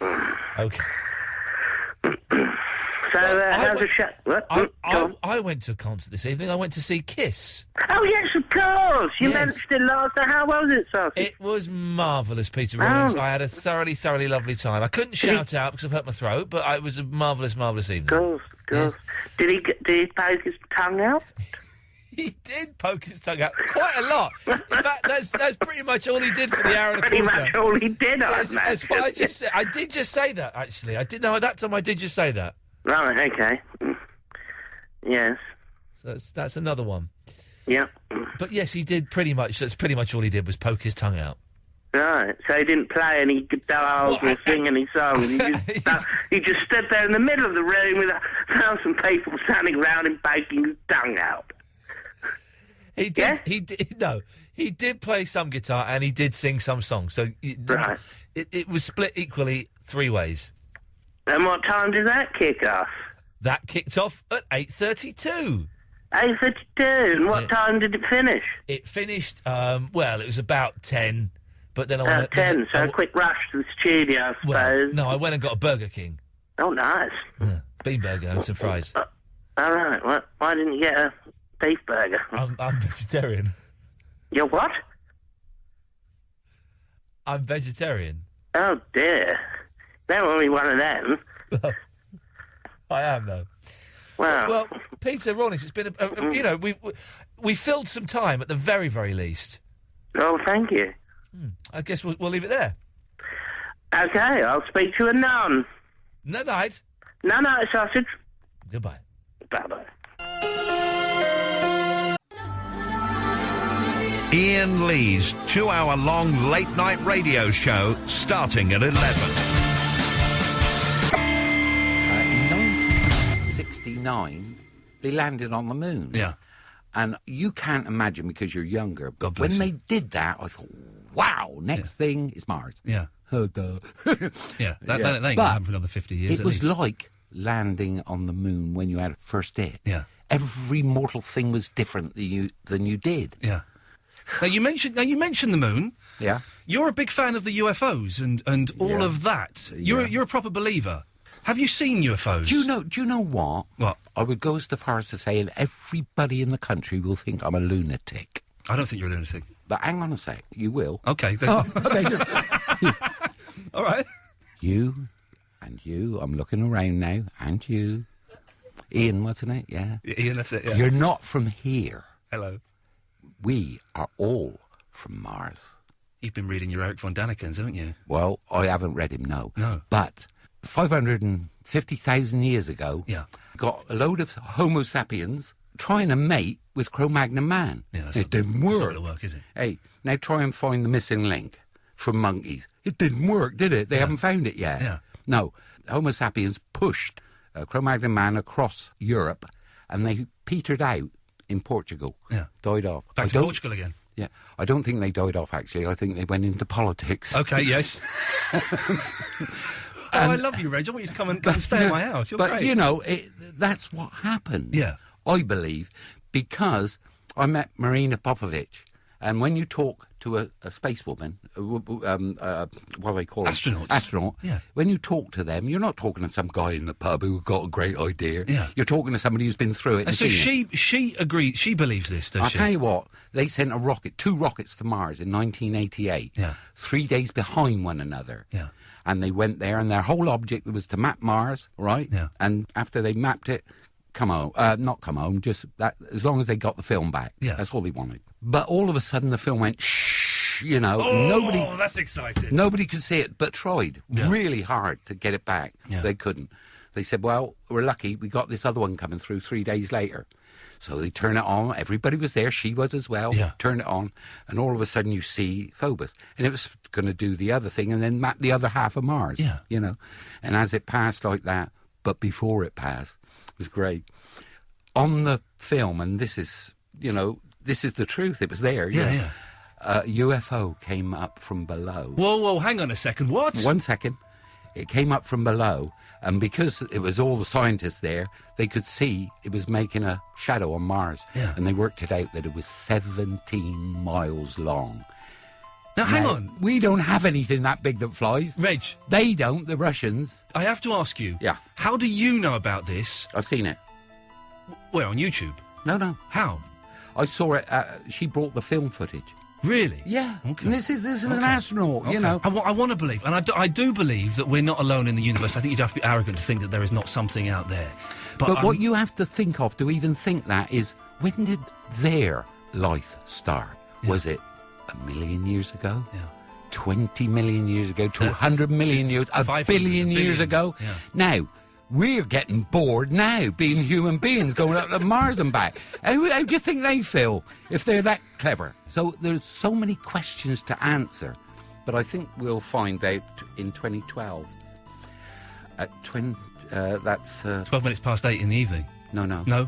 Okay. So, how's the show? What? I went to a concert this evening. I went to see Kiss. Oh, yes, of course. You mentioned it last night. How was it, Sausage? It was marvellous, Peter Rawlings. I had a thoroughly lovely time. I couldn't shout out because I've hurt my throat, but it was a marvellous evening. Of course. Did he poke his tongue out? He did poke his tongue out quite a lot. In fact, that's pretty much all he did for the hour and a quarter. Pretty much all he did, That's what I just said. I did just say that, actually. I did know at that time I did just say that. Right, okay. Yes. So that's another one. Yeah. But yes, he did pretty much. That's pretty much all he did was poke his tongue out. Right. So he didn't play any guitars or sing any songs. He just stood there in the middle of the room with 1,000 people standing around him poking his tongue out. He did. Yeah? He did. No, he did play some guitar and he did sing some songs. So it was split equally 3 ways. And what time did that kick off? That kicked off at 8:32. 8:32. And what time did it finish? It finished. Well, it was about 10. But then I went 10. So a quick rush to the studio, I suppose. Well, no, I went and got a Burger King. Oh, nice. Yeah, bean burger and some fries. All right. Why didn't you get a beef burger? I'm vegetarian. You're what? I'm vegetarian. Oh dear. There won't be one of them. I am, though. Wow. Well, Peter Rawlings, it's been you know, we filled some time at the very, very least. Oh, thank you. I guess we'll leave it there. Okay, I'll speak to you anon. No night. No night, Sausage. Goodbye. Bye-bye. Iain Lee's 2-hour-long late-night radio show starting at 11. In 1969, they landed on the moon. Yeah. And you can't imagine because you're younger, but bless when you. they did that, I thought, wow, next thing is Mars. Yeah. Oh, duh. Yeah, that ain't going to But happen for another 50 years it at was least. like landing on the moon when you had a first hit. Yeah. Every mortal thing was different than you did. Yeah. Now you mentioned the moon. Yeah. You're a big fan of the UFOs and all of that. You're a proper believer. Have you seen UFOs? Do you know what? What? I would go as far as to say, and everybody in the country will think I'm a lunatic. I don't think you're a lunatic. But hang on a sec, you will. Okay. Oh, okay. All right. You and you, I'm looking around now, and you. Ian, wasn't it? Yeah. Ian, that's it, yeah. You're not from here. Hello. We are all from Mars. You've been reading your Eric von Daniken's, haven't you? Well, I haven't read him, no. No. But 550,000 years ago, got a load of Homo sapiens trying to mate with Cro-Magnon man. Yeah, it didn't work. It's not going to work, is it? Hey, now try and find the missing link from monkeys. It didn't work, did it? They haven't found it yet. Yeah. No, Homo sapiens pushed Cro-Magnon man across Europe, and they petered out in Portugal. Yeah. Died off. Back to Portugal again. Yeah. I don't think they died off, actually. I think they went into politics. Okay, yes. I love you, Reg. I want you to come and stay at my house. You're but, great. you know, that's what happened. Yeah. I believe, because I met Marina Popovich, and when you talk to a spacewoman, what do they call them? Astronaut. Yeah. When you talk to them, you're not talking to some guy in the pub who got a great idea. Yeah. You're talking to somebody who's been through it. And so she agrees, she believes this, does I'll she? tell you what, they sent two rockets to Mars in 1988. Yeah. 3 days behind one another. Yeah. And they went there, and their whole object was to map Mars, right? Yeah. And after they mapped it, not come home, just that, as long as they got the film back. Yeah. That's all they wanted. But all of a sudden, the film went shh, you know. Oh, that's exciting. Nobody could see it, but tried Yeah. really hard to get it back. Yeah. They couldn't. They said, well, we're lucky, we got this other one coming through 3 days later. So they turn it on. Everybody was there. She was as well. Yeah. Turn it on. And all of a sudden you see Phobos. And it was going to do the other thing and then map the other half of Mars. Yeah. You know. And as it passed like that, but before it passed, it was great. On the film, and this is the truth. It was there. Yeah. A UFO came up from below. Whoa, hang on a second. What? 1 second. It came up from below, and because it was all the scientists there, they could see it was making a shadow on Mars. Yeah. And they worked it out that it was 17 miles long. Now, hang on. We don't have anything that big that flies. Reg. They don't, the Russians. I have to ask you. Yeah. How do you know about this? I've seen it. Where, on YouTube? No. How? I saw it. She brought the film footage. Really? Yeah. Okay. And this is an astronaut, you know. I want to believe, and I do believe that we're not alone in the universe. I think you'd have to be arrogant to think that there is not something out there. But what you have to think of to even think that is, when did their life start? Yeah. Was it 1 million years ago? Yeah. 20 million years ago? 200 million years? A billion years ago? Yeah. Now, we're getting bored now, being human beings, going up to Mars and back. How do you think they feel if they're that clever? So there's so many questions to answer, but I think we'll find out in 2012. At 12 minutes past 8 in the evening. No. I thought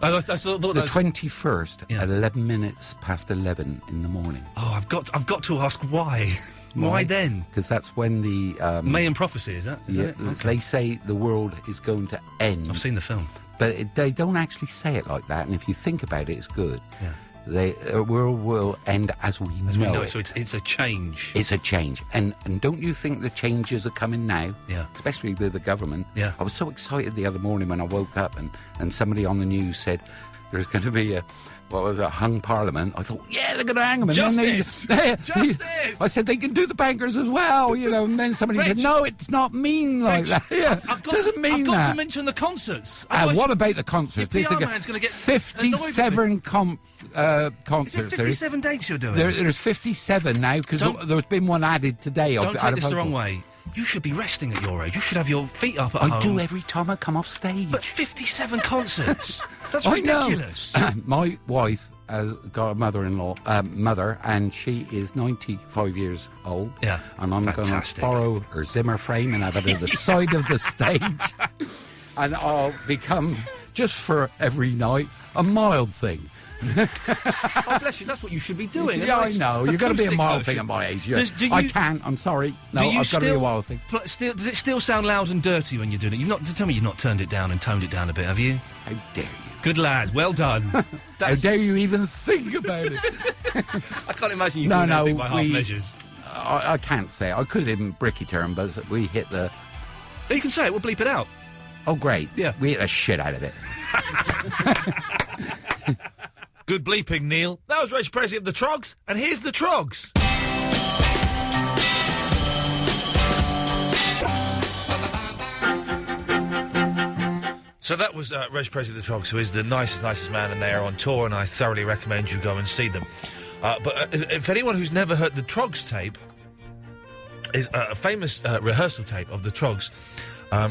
The that was... 21st at 11 minutes past 11 in the morning. Oh, I've got to ask why. Why then? Because that's when the... Mayan prophecy, is that? Is that it? Okay. They say the world is going to end. I've seen the film. But they don't actually say it like that, and if you think about it, it's good. Yeah. The world will end as we know it. So it's a change. It's a change. And don't you think the changes are coming now? Yeah. Especially with the government. Yeah. I was so excited the other morning when I woke up and somebody on the news said there's going to be a hung parliament. I thought, yeah, they're going to hang them. And Justice! Justice! I said, they can do the bankers as well, you know. And then somebody said, no, it's not mean like that. Yeah, doesn't mean that. I've got to mention the concerts. What about the concerts? Your PR man's going to get 57 concerts. Is it 57 dates you're doing? There's 57 now, because there's been one added today. Don't take this the wrong way. You should be resting at your age. You should have your feet up at home. I do every time I come off stage. But 57 concerts? That's I ridiculous. My wife has got a mother, and she is 95 years old. Yeah, and I'm going to borrow her Zimmer frame and have it at the side of the stage. And I'll become just for every night, a mild thing. Oh, bless you, that's what you should be doing. Yeah, I know. You've got to be a mild thing at my age. Yeah. I can't. I'm sorry. No, I've got to be a wild thing. Does it still sound loud and dirty when you're doing it? Tell me you've not turned it down and toned it down a bit, have you? How dare you? Good lad. Well done. How dare you even think about it? I can't imagine you doing anything by half measures. I can't say it. I could in bricky term, but we hit the... You can say it. We'll bleep it out. Oh, great. Yeah. We hit the shit out of it. Good bleeping, Neil. That was Reg Presley of the Trogs, and here's the Trogs. So that was Reg Presley of the Trogs, who is the nicest man, and they are on tour, and I thoroughly recommend you go and see them. But if anyone who's never heard the Trogs tape, is a famous rehearsal tape of the Trogs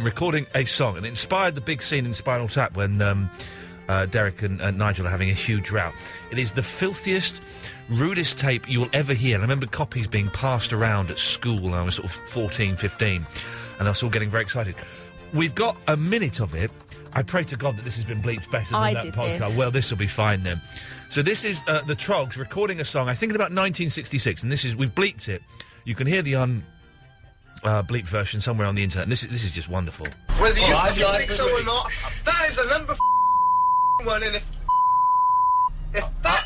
recording a song, and it inspired the big scene in Spinal Tap when Derek and Nigel are having a huge row. It is the filthiest, rudest tape you will ever hear. And I remember copies being passed around at school when I was sort of 14, 15, and I was all getting very excited. We've got a minute of it. I pray to God that this has been bleeped better than that podcast. This. Well, this will be fine then. So this is the Trogs recording a song, I think in about 1966, and we've bleeped it. You can hear the bleep version somewhere on the internet. And this is just wonderful. Whether you think so or not, that is a number one, and if that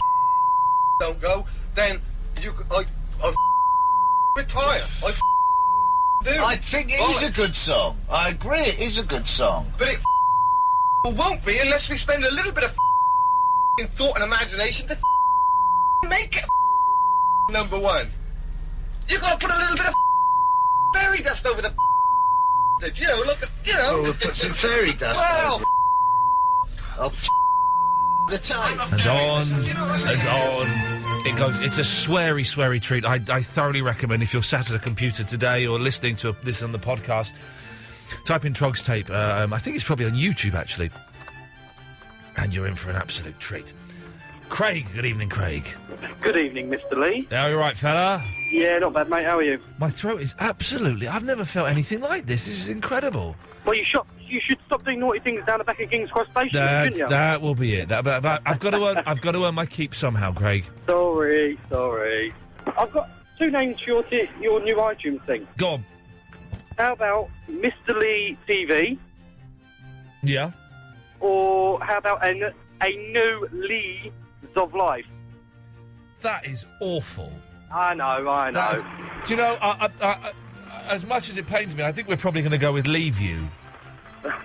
don't go, then I retire. I think it is a good song. I agree, it is a good song. But it won't be unless we spend a little bit of thought and imagination to make it number one. You gotta put a little bit of fairy dust over the Oh, we'll put some fairy dust over it. I'll the time. And on it goes. It's a sweary treat. I thoroughly recommend, if you're sat at a computer today or listening to this on the podcast, type in Trogs tape. I think it's probably on YouTube, actually. And you're in for an absolute treat. Craig, good evening, Craig. Good evening, Mr. Lee. Are you right, fella? Yeah, not bad, mate. How are you? My throat is absolutely... I've never felt anything like this. This is incredible. Well, you should stop doing naughty things down the back of King's Cross Station, shouldn't you? That will be it. But I've got to earn my keep somehow, Craig. Sorry. I've got two names for your new iTunes thing. Go on. How about Mr. Lee TV? Yeah. Or how about a new Lees of Life? That is awful. I know. Do you know, as much as it pains me, I think we're probably going to go with Leave You.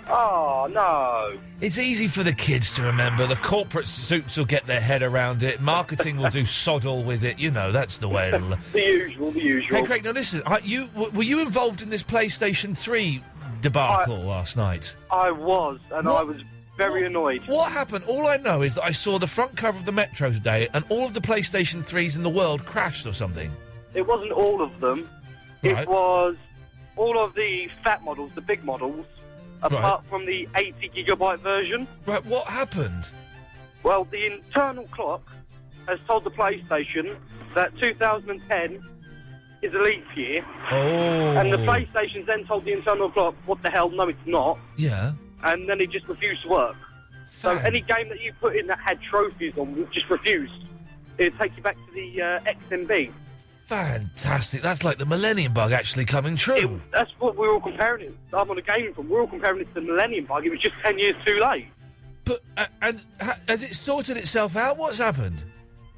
Oh, no. It's easy for the kids to remember. The corporate suits will get their head around it. Marketing will do sod all with it. You know, that's the way it'll... The usual. Hey, Craig, now listen, were you involved in this PlayStation 3 debacle last night? I was, and I was very annoyed. What happened? All I know is that I saw the front cover of the Metro today, and all of the PlayStation 3s in the world crashed or something. It wasn't all of them. Right. It was all of the fat models, the big models, apart from the 80-gigabyte version. Right, what happened? Well, the internal clock has told the PlayStation that 2010 is a leap year. Oh. And the PlayStation then told the internal clock, what the hell, no, it's not. Yeah. And then it just refused to work. So any game that you put in that had trophies on just refused. It'd take you back to the XMB. Fantastic. That's like the Millennium Bug actually coming true. That's what we're all comparing it. I'm on a gaming from. We're all comparing it to the Millennium Bug. It was just 10 years too late. But, has it sorted itself out? What's happened?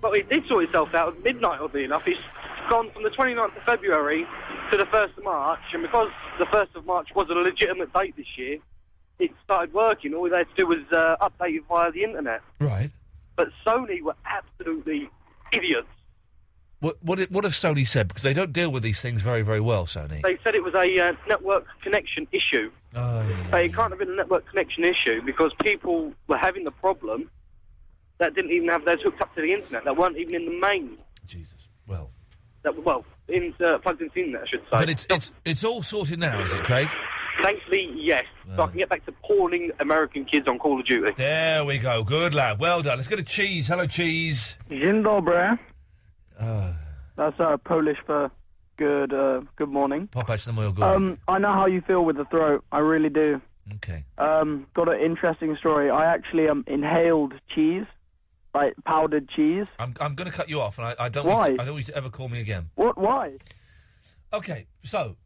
Well, it did sort itself out at midnight, oddly enough. It's gone from the 29th of February to the 1st of March, and because the 1st of March was a legitimate date this year, it started working. All they had to do was update it via the internet. Right. But Sony were absolutely idiots. What have Sony said? Because they don't deal with these things very, very well, Sony. They said it was a network connection issue. Oh, yeah. But it can't have been a network connection issue because people were having the problem that didn't even have theirs hooked up to the internet, that weren't even in the main. Jesus. Well. Plugged into the internet, I should say. But it's all sorted now, is it, Craig? Thankfully, yes. So I can get back to pawning American kids on Call of Duty. There we go. Good lad. Well done. Let's go to Cheese. Hello, Cheese. Dzień dobry. That's Polish for good morning. Popatrz na moją górę. I know how you feel with the throat. I really do. Okay. Got an interesting story. I actually inhaled cheese, like powdered cheese. I'm going to cut you off, and I don't. Why? I don't want you to ever call me again. What? Why? Okay, so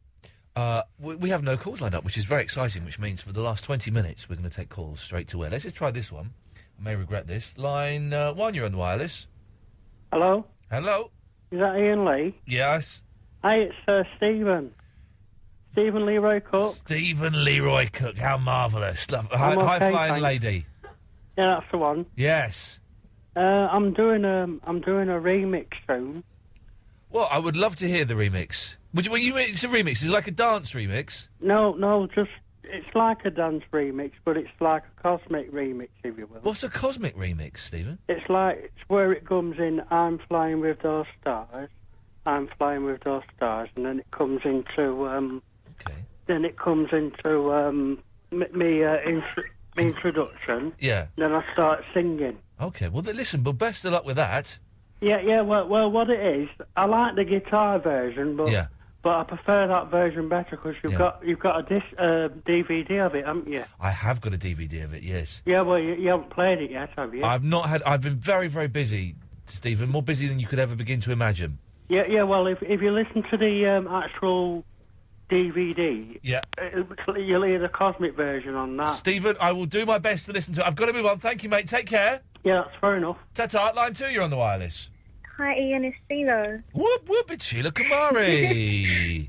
we have no calls lined up, which is very exciting. Which means for the last 20 minutes we're going to take calls straight to air. Let's just try this one. I may regret this. Line 1, you're on the wireless. Hello? Hello. Is that Iain Lee? Yes. Hey, it's Stephen. Stephen Leroy Cook. Stephen Leroy Cook, how marvellous. I'm okay, High-flying thanks. lady. Yeah, that's the one. Yes. I'm doing a remix soon. Well, I would love to hear the remix. When you mean it's a remix, is it like a dance remix? No, just it's like a dance remix, but it's like a cosmic remix, if you will. What's a cosmic remix, Stephen? It's where it comes in. I'm flying with those stars. I'm flying with those stars, and then it comes into Then it comes into me introduction. Yeah. Then I start singing. Okay, well, listen, but best of luck with that. Yeah. Well, what it is, I like the guitar version, but I prefer that version better because you've got a DVD of it, haven't you? I have got a DVD of it, yes. Yeah, well, you haven't played it yet, have you? I've been very, very busy, Stephen, more busy than you could ever begin to imagine. Yeah. Well, if you listen to the actual DVD, you'll hear the cosmic version on that. Stephen, I will do my best to listen to it. I've got to move on. Thank you, mate. Take care. Yeah, that's fair enough. Ta-ta. Line 2, you're on the wireless. Hi, Ian, it's Sheila. Whoop, whoop, it's Sheila Kamari.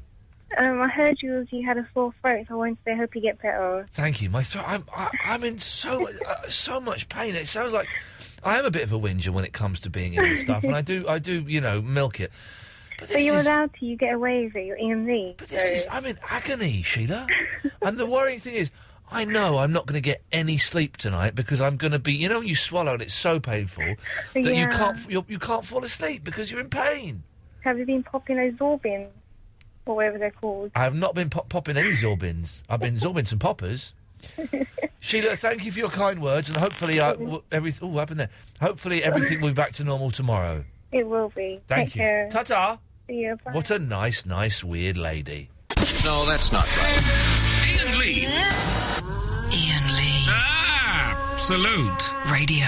I heard you had a sore throat, so I wanted to say I hope you get better. Thank you. My throat, I'm in so much pain. It sounds like I am a bit of a whinger when it comes to being ill and stuff, and I do, milk it. But you're allowed to. You get away with it. You're Ian Lee. But I'm in agony, Sheila. And the worrying thing is, I know I'm not going to get any sleep tonight because I'm going to be, when you swallow and it's so painful that you can't fall asleep because you're in pain. Have you been popping those Zorbins? Or whatever they're called. I have not been popping any Zorbins. I've been Zorbing some poppers. Sheila, thank you for your kind words, and hopefully everything. Oh, what happened there? Hopefully everything will be back to normal tomorrow. It will be. Thank you. Care. Ta-ta. See you. Bye. What a nice, weird lady. No, that's not right. Iain Lee. Iain Lee. Absolute Radio.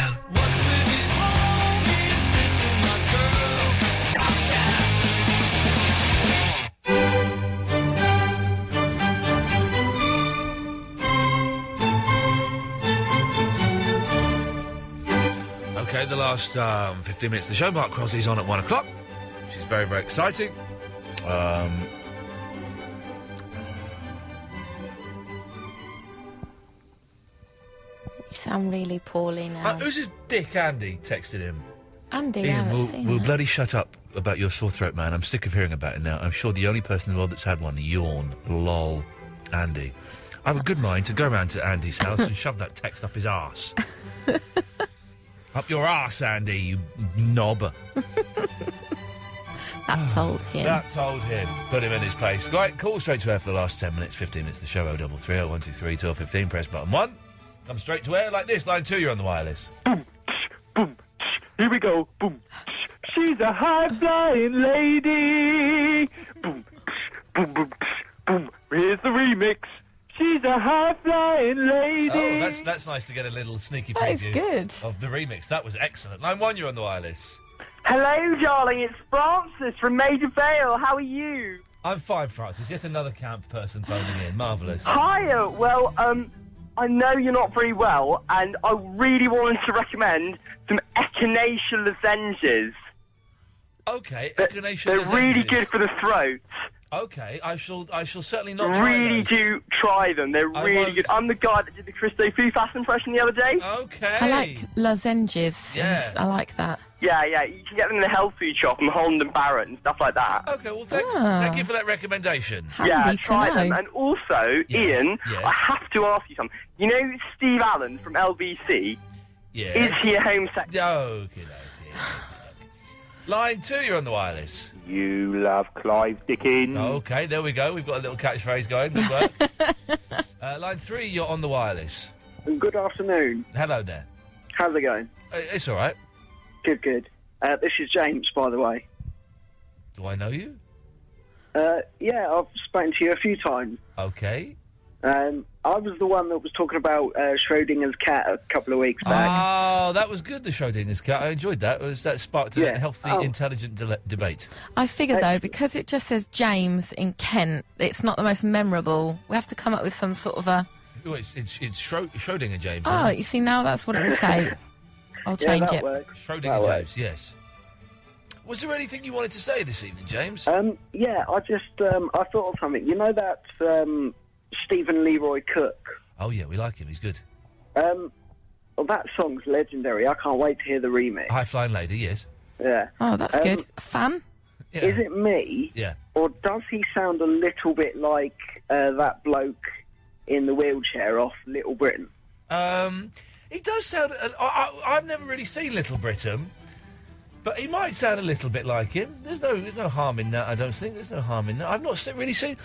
Okay, the last 15 minutes of the show. Mark Crosby's on at 1 o'clock, which is very, very exciting. You sound really poorly now. Who's his dick, Andy, texted him? Andy, I Ian, haven't seen we'll that. bloody shut up about your sore throat, man. I'm sick of hearing about it now. I'm sure the only person in the world that's had one. Yawn. Lol. Andy. I have a good mind to go round to Andy's house and shove that text up his arse. Up your arse, Andy, you knob. That told him. That told him. Put him in his place. Right, call straight to air for the last 10 minutes, 15 minutes of the show. 0330 123 1215. Press button 1. Come straight to air like this. Line 2, you're on the wireless. Boom, boom. Here we go. Boom. She's a high-flying lady. Boom, boom, boom, boom. Here's the remix. She's a high-flying lady. Oh, that's nice to get a little sneaky That is preview good. of the remix. That was excellent. Line 1, you're on the wireless. Hello, darling. It's Francis from Major Vale. How are you? I'm fine, Francis. Yet another camp person phoning in. Marvellous. Hiya. Well, I know you're not very well, and I really wanted to recommend some echinacea lozenges. Okay, echinacea They're lozenges. really good for the throat. Okay, I shall certainly not try Really those. do try them. They're I really won't. good. I'm the guy that did the Christo Fufas impression the other day. Okay. I like lozenges. Yeah. I like that. Yeah. You can get them in the health food shop in Holland and Barrett and stuff like that. Okay, well, thanks. Ah. Thank you for that recommendation. Yeah, try them. And also, Yes, Ian, yes. I have to ask you something. You know Steve Allen from LBC? Yes. Is he a homosexual? Okay. Line 2, you're on the wireless. You love Clive Dickens. Okay, there we go. We've got a little catchphrase going. Good work. Line 3, you're on the wireless. Good afternoon. Hello there. How's it going? It's all right. Good. This is James, by the way. Do I know you? Yeah, I've spoken to you a few times. Okay. I was the one that was talking about Schrodinger's cat a couple of weeks back. Oh, that was good, the Schrodinger's cat. I enjoyed that. That sparked a healthy, intelligent debate. I figured, though, because it just says James in Kent, it's not the most memorable. We have to come up with some sort of a... Oh, it's Schrodinger James. Oh, you see, now that's what it will say. I'll change it. Schrodinger James, yes. Was there anything you wanted to say this evening, James? Yeah, I just, I thought of something. You know that, Stephen Leroy Cook? Oh, yeah, we like him. He's good. Well, that song's legendary. I can't wait to hear the remix. High Flying Lady, yes. Yeah. Oh, that's good. Fan? Yeah. Is it me? Yeah. Or does he sound a little bit like that bloke in the wheelchair off Little Britain? He does sound... I've never really seen Little Britain, but he might sound a little bit like him. There's no harm in that, I don't think. There's no harm in that. I've not really seen...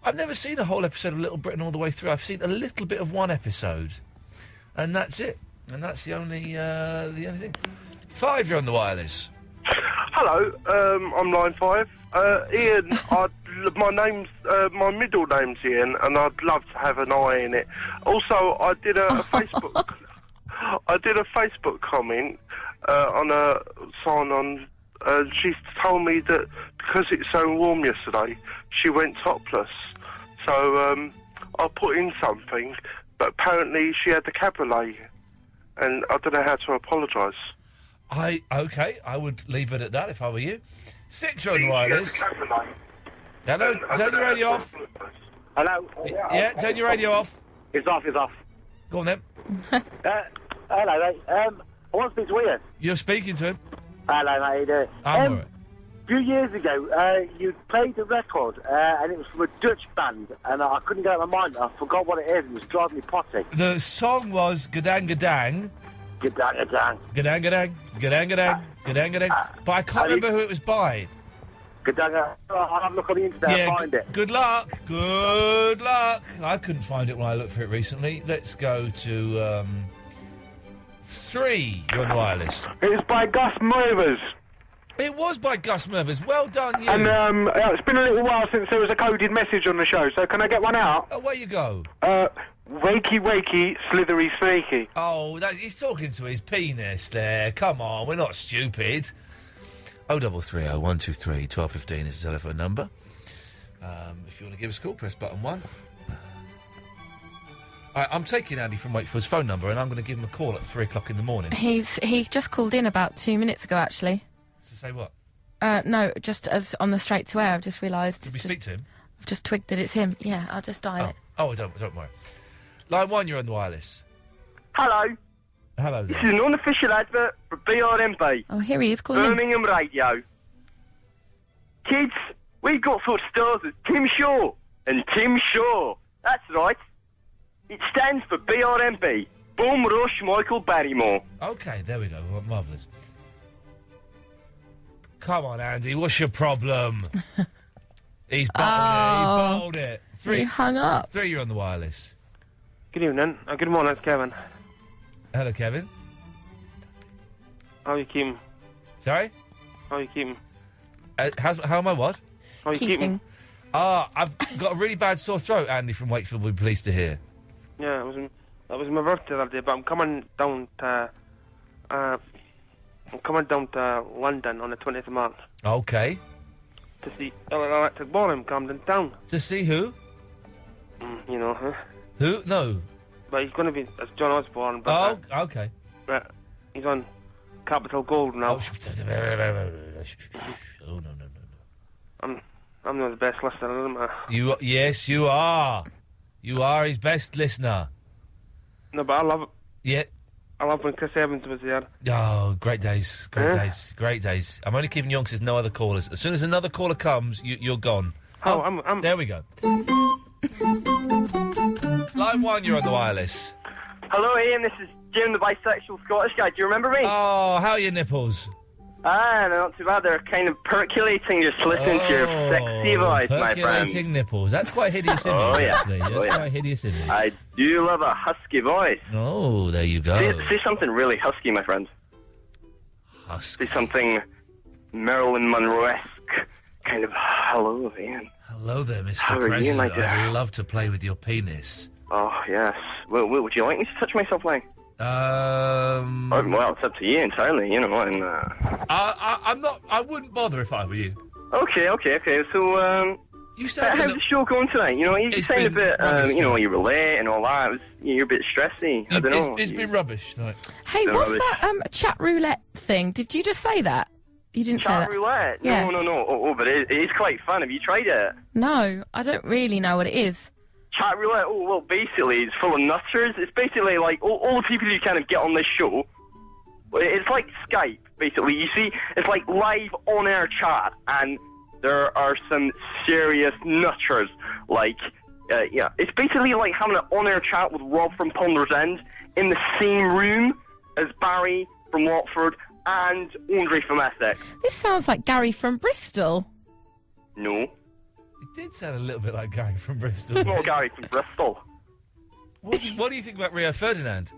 I've never seen a whole episode of Little Britain all the way through. I've seen a little bit of one episode, and that's it. And that's the only thing. 5, you're on the wireless. Hello, I'm Line 5. Ian, my middle name's Ian, and I'd love to have an I in it. Also, I did a Facebook... I did a Facebook comment on a sign on... she told me that because it's so warm yesterday, she went topless. So I put in something, but apparently she had the cabriolet, and I don't know how to apologise. Okay, I would leave it at that if I were you. 6, you're on the wireless. Hello, turn your radio off. Hello? Yeah, turn your radio off. It's off. Go on then. Hello, mate. I want to speak to Ian. You're speaking to him. Hello, mate. How you doing? I'm all right. A few years ago, you played a record, and it was from a Dutch band, and I couldn't get it out of my mind. I forgot what it is. It was driving me potty. The song was Gadang Gadang. Gadang Gadang. Gadang Gadang. Gadang Gadang. Gadang Gadang. But I can't remember who it was by. Gadang. I'll have a look on the internet and find it. Good luck. Good luck. I couldn't find it when I looked for it recently. Let's go to 3. You're on the wireless. It was by Gus Movers. It was by Gus Mervers. Well done, you. And it's been a little while since there was a coded message on the show, so can I get one out? Away you go. Wakey, wakey, slithery, sneaky. Oh, he's talking to his penis there. Come on, we're not stupid. 0330 123 1215 is the telephone number. If you want to give us a call, press button 1. I'm taking Andy from Wakefield's phone number, and I'm going to give him a call at 3 o'clock in the morning. He just called in about 2 minutes ago, actually. To say what? No, just as on the straight to air. I've just realised. Did we speak to him? I've just twigged that it's him. Yeah, I'll just dial it. Oh, don't worry. Line 1, you're on the wireless. Hello. Hello This there. is an unofficial advert for BRMB. Oh, here he is calling in. Birmingham Radio. Kids, we've got such stars as Tim Shaw and Tim Shaw. That's right. It stands for BRMB. Boom Rush Michael Barrymore. Okay, there we go. Marvellous. Come on, Andy, what's your problem? He's bottled it. 3. He hung up. 3, you're on the wireless. Good evening. Good morning, it's Kevin. Hello, Kevin. How are you keeping? Sorry? How are you keeping? How am I what? How are you keeping? I've got a really bad sore throat, Andy from Wakefield will be pleased to hear. Yeah, that was my birthday the other day, but I'm coming down to London on the 20th of March. Okay. To see Electric Ballroom Camden Town. To see who? You know, huh? Who? No. But he's going to be as John Osborne. But, okay. But he's on Capital Gold now. Oh, no. I'm not the best listener, am I? Yes, you are. You are his best listener. No, but I love it. Yeah. I love when Chris Evans was here. Oh, great days. Great days. I'm only keeping you on because there's no other callers. As soon as another caller comes, you're gone. Oh, I'm... There we go. Line 1, you're on the wireless. Hello, Ian. This is Jim, the bisexual Scottish guy. Do you remember me? Oh, how are your nipples? No, not too bad. They're kind of percolating just listening to your sexy voice, my friend. Percolating nipples. That's quite a hideous image, actually. That's quite a hideous image. I do love a husky voice. Oh, there you go. Say something really husky, my friend. Husky. Say something Marilyn Monroe-esque. Kind of, hello, Ian. Hello there, Mr. How are you, President. my dear? I'd love to play with your penis. Oh, yes. Well, would you like me to touch myself now? Well, it's up to you entirely, you know, and... I'm not... I wouldn't bother if I were you. Okay. So, You sound how's the show going tonight? You know, you It's sound a been bit, rubbish you know, tonight. you were late and all that. You're a bit stressy. I don't know. It's been rubbish tonight. Hey, So what's rubbish. that chat roulette thing? Did you just say that? You didn't say Chat that. roulette? Yeah. No. Oh, but it is quite fun. Have you tried it? No, I don't really know what it is. Chat roulette? Oh, well, basically, it's full of nutters. It's basically like all the people you kind of get on this show. It's like Skype, basically. You see, it's like live on-air chat, and there are some serious nutters. Like, yeah, it's basically like having an on-air chat with Rob from Ponder's End in the same room as Barry from Watford and Andre from Essex. This sounds like Gary from Bristol. No. It did sound a little bit like Gary from Bristol. Not Gary from Bristol. What do you think about Rio Ferdinand?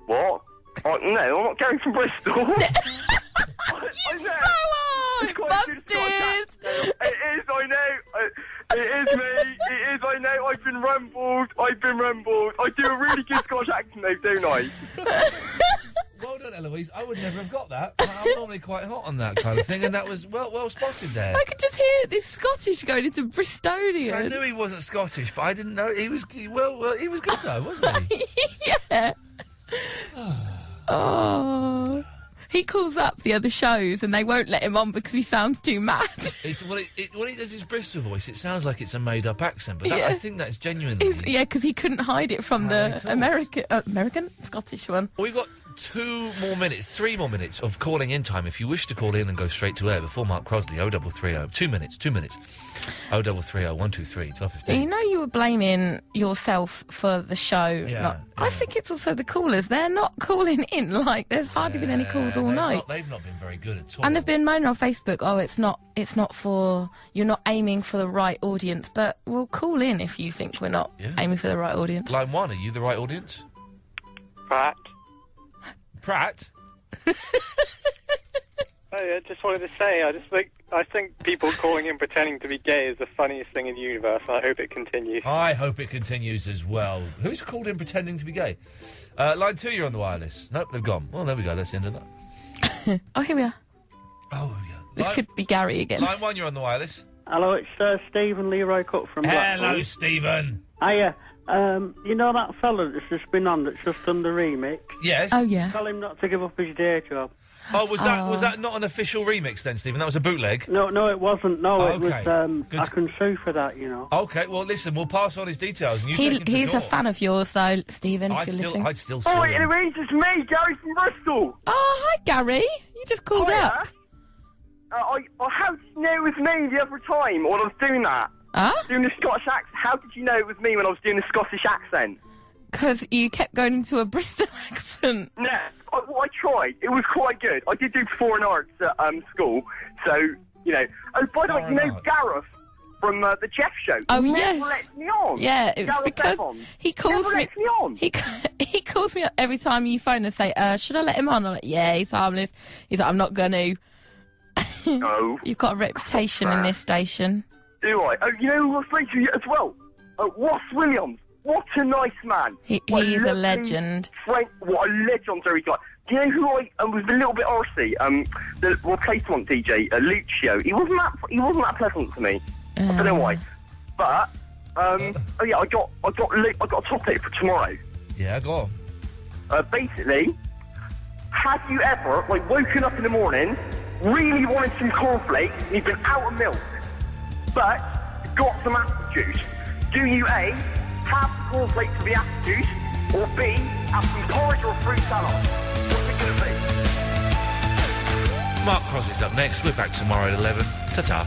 What? Oh, no, I'm not Gary from Bristol. You so are! Busted! It is, I know. It is me. It is, I know. I've been rumbled. I do a really good Scottish accent though, don't I? Well done, Eloise. I would never have got that. I'm normally quite hot on that kind of thing, and that was well spotted there. I could just hear this Scottish going into Bristolian. So I knew he wasn't Scottish, but I didn't know he was. Well, he was good though, wasn't he? Yeah. Oh. He calls up the other shows and they won't let him on because he sounds too mad. When he does his Bristol voice, it sounds like it's a made-up accent, but Yeah. I think that's genuinely... Yeah, because he couldn't hide it from the American, Scottish one. We've got 3 more minutes of calling in time. If you wish to call in and go straight to air before Mark Crosley, 0330. 2 minutes. 0330 123 1215. You know you were blaming yourself for the show. Yeah, I think it's also the callers. They're not calling in. Like, there's hardly been any calls all night. They've not been very good at all. And they've been moaning on Facebook, it's not for, you're not aiming for the right audience. But we'll call in if you think we're not aiming for the right audience. Line 1, are you the right audience? Pratt? I just wanted to say, I think people calling in pretending to be gay is the funniest thing in the universe, and I hope it continues. I hope it continues as well. Who's called in pretending to be gay? Line 2, you're on the wireless. Nope, they've gone. Well, there we go. That's the end of that. Oh, here we are. Oh, yeah. This could be Gary again. Line 1, you're on the wireless. Hello, it's Stephen Leroy Cut from Blackpool. Hello, Stephen. Hiya. You know that fella that's just been on that's just done the remix? Yes. Oh, yeah. Tell him not to give up his day job. Oh, was that not an official remix then, Stephen? That was a bootleg? No, it wasn't. No, Oh, it was. okay. I can sue for that, you know. Okay, well, listen, we'll pass on his details. And you take him to He's a court. fan of yours, though, Stephen, if you're listening. I'd still sue Oh, him. anyways, it's me, Gary from Bristol. Oh, hi, Gary. You just called up. How did you know it was me the other time when I was doing that? Huh? Doing the Scottish accent. How did you know it was me when I was doing the Scottish accent? Because you kept going into a Bristol accent. No, I tried. It was quite good. I did do foreign arts at school, so, you know. Oh, by the way, you know Gareth from the Jeff Show? Oh, He yes. never lets me on. Yeah, it was Gareth because Evans. he calls never me. lets me on. He calls me up every time you phone and say, should I let him on? I'm like, yeah, he's harmless. He's like, I'm not going to. No. You've got a reputation in this station. Do I? Oh, you know what's like to you as well? Ross Williams. What a nice man. He's a legend. What a legendary guy. Do you know who I was a little bit arsey? The replacement DJ, Lucio. He wasn't that pleasant to me. I don't know why. But oh yeah, I got a topic for tomorrow. Yeah, go on. Basically, have you ever woken up in the morning, really wanted some cornflakes, and you've been out of milk, but you've got some apple juice? Do you A, have the cornflakes for the apple juice, or B, have some porridge or fruit salad? What's it going to be? Mark Crosley's up next. We're back tomorrow at 11. Ta-ta.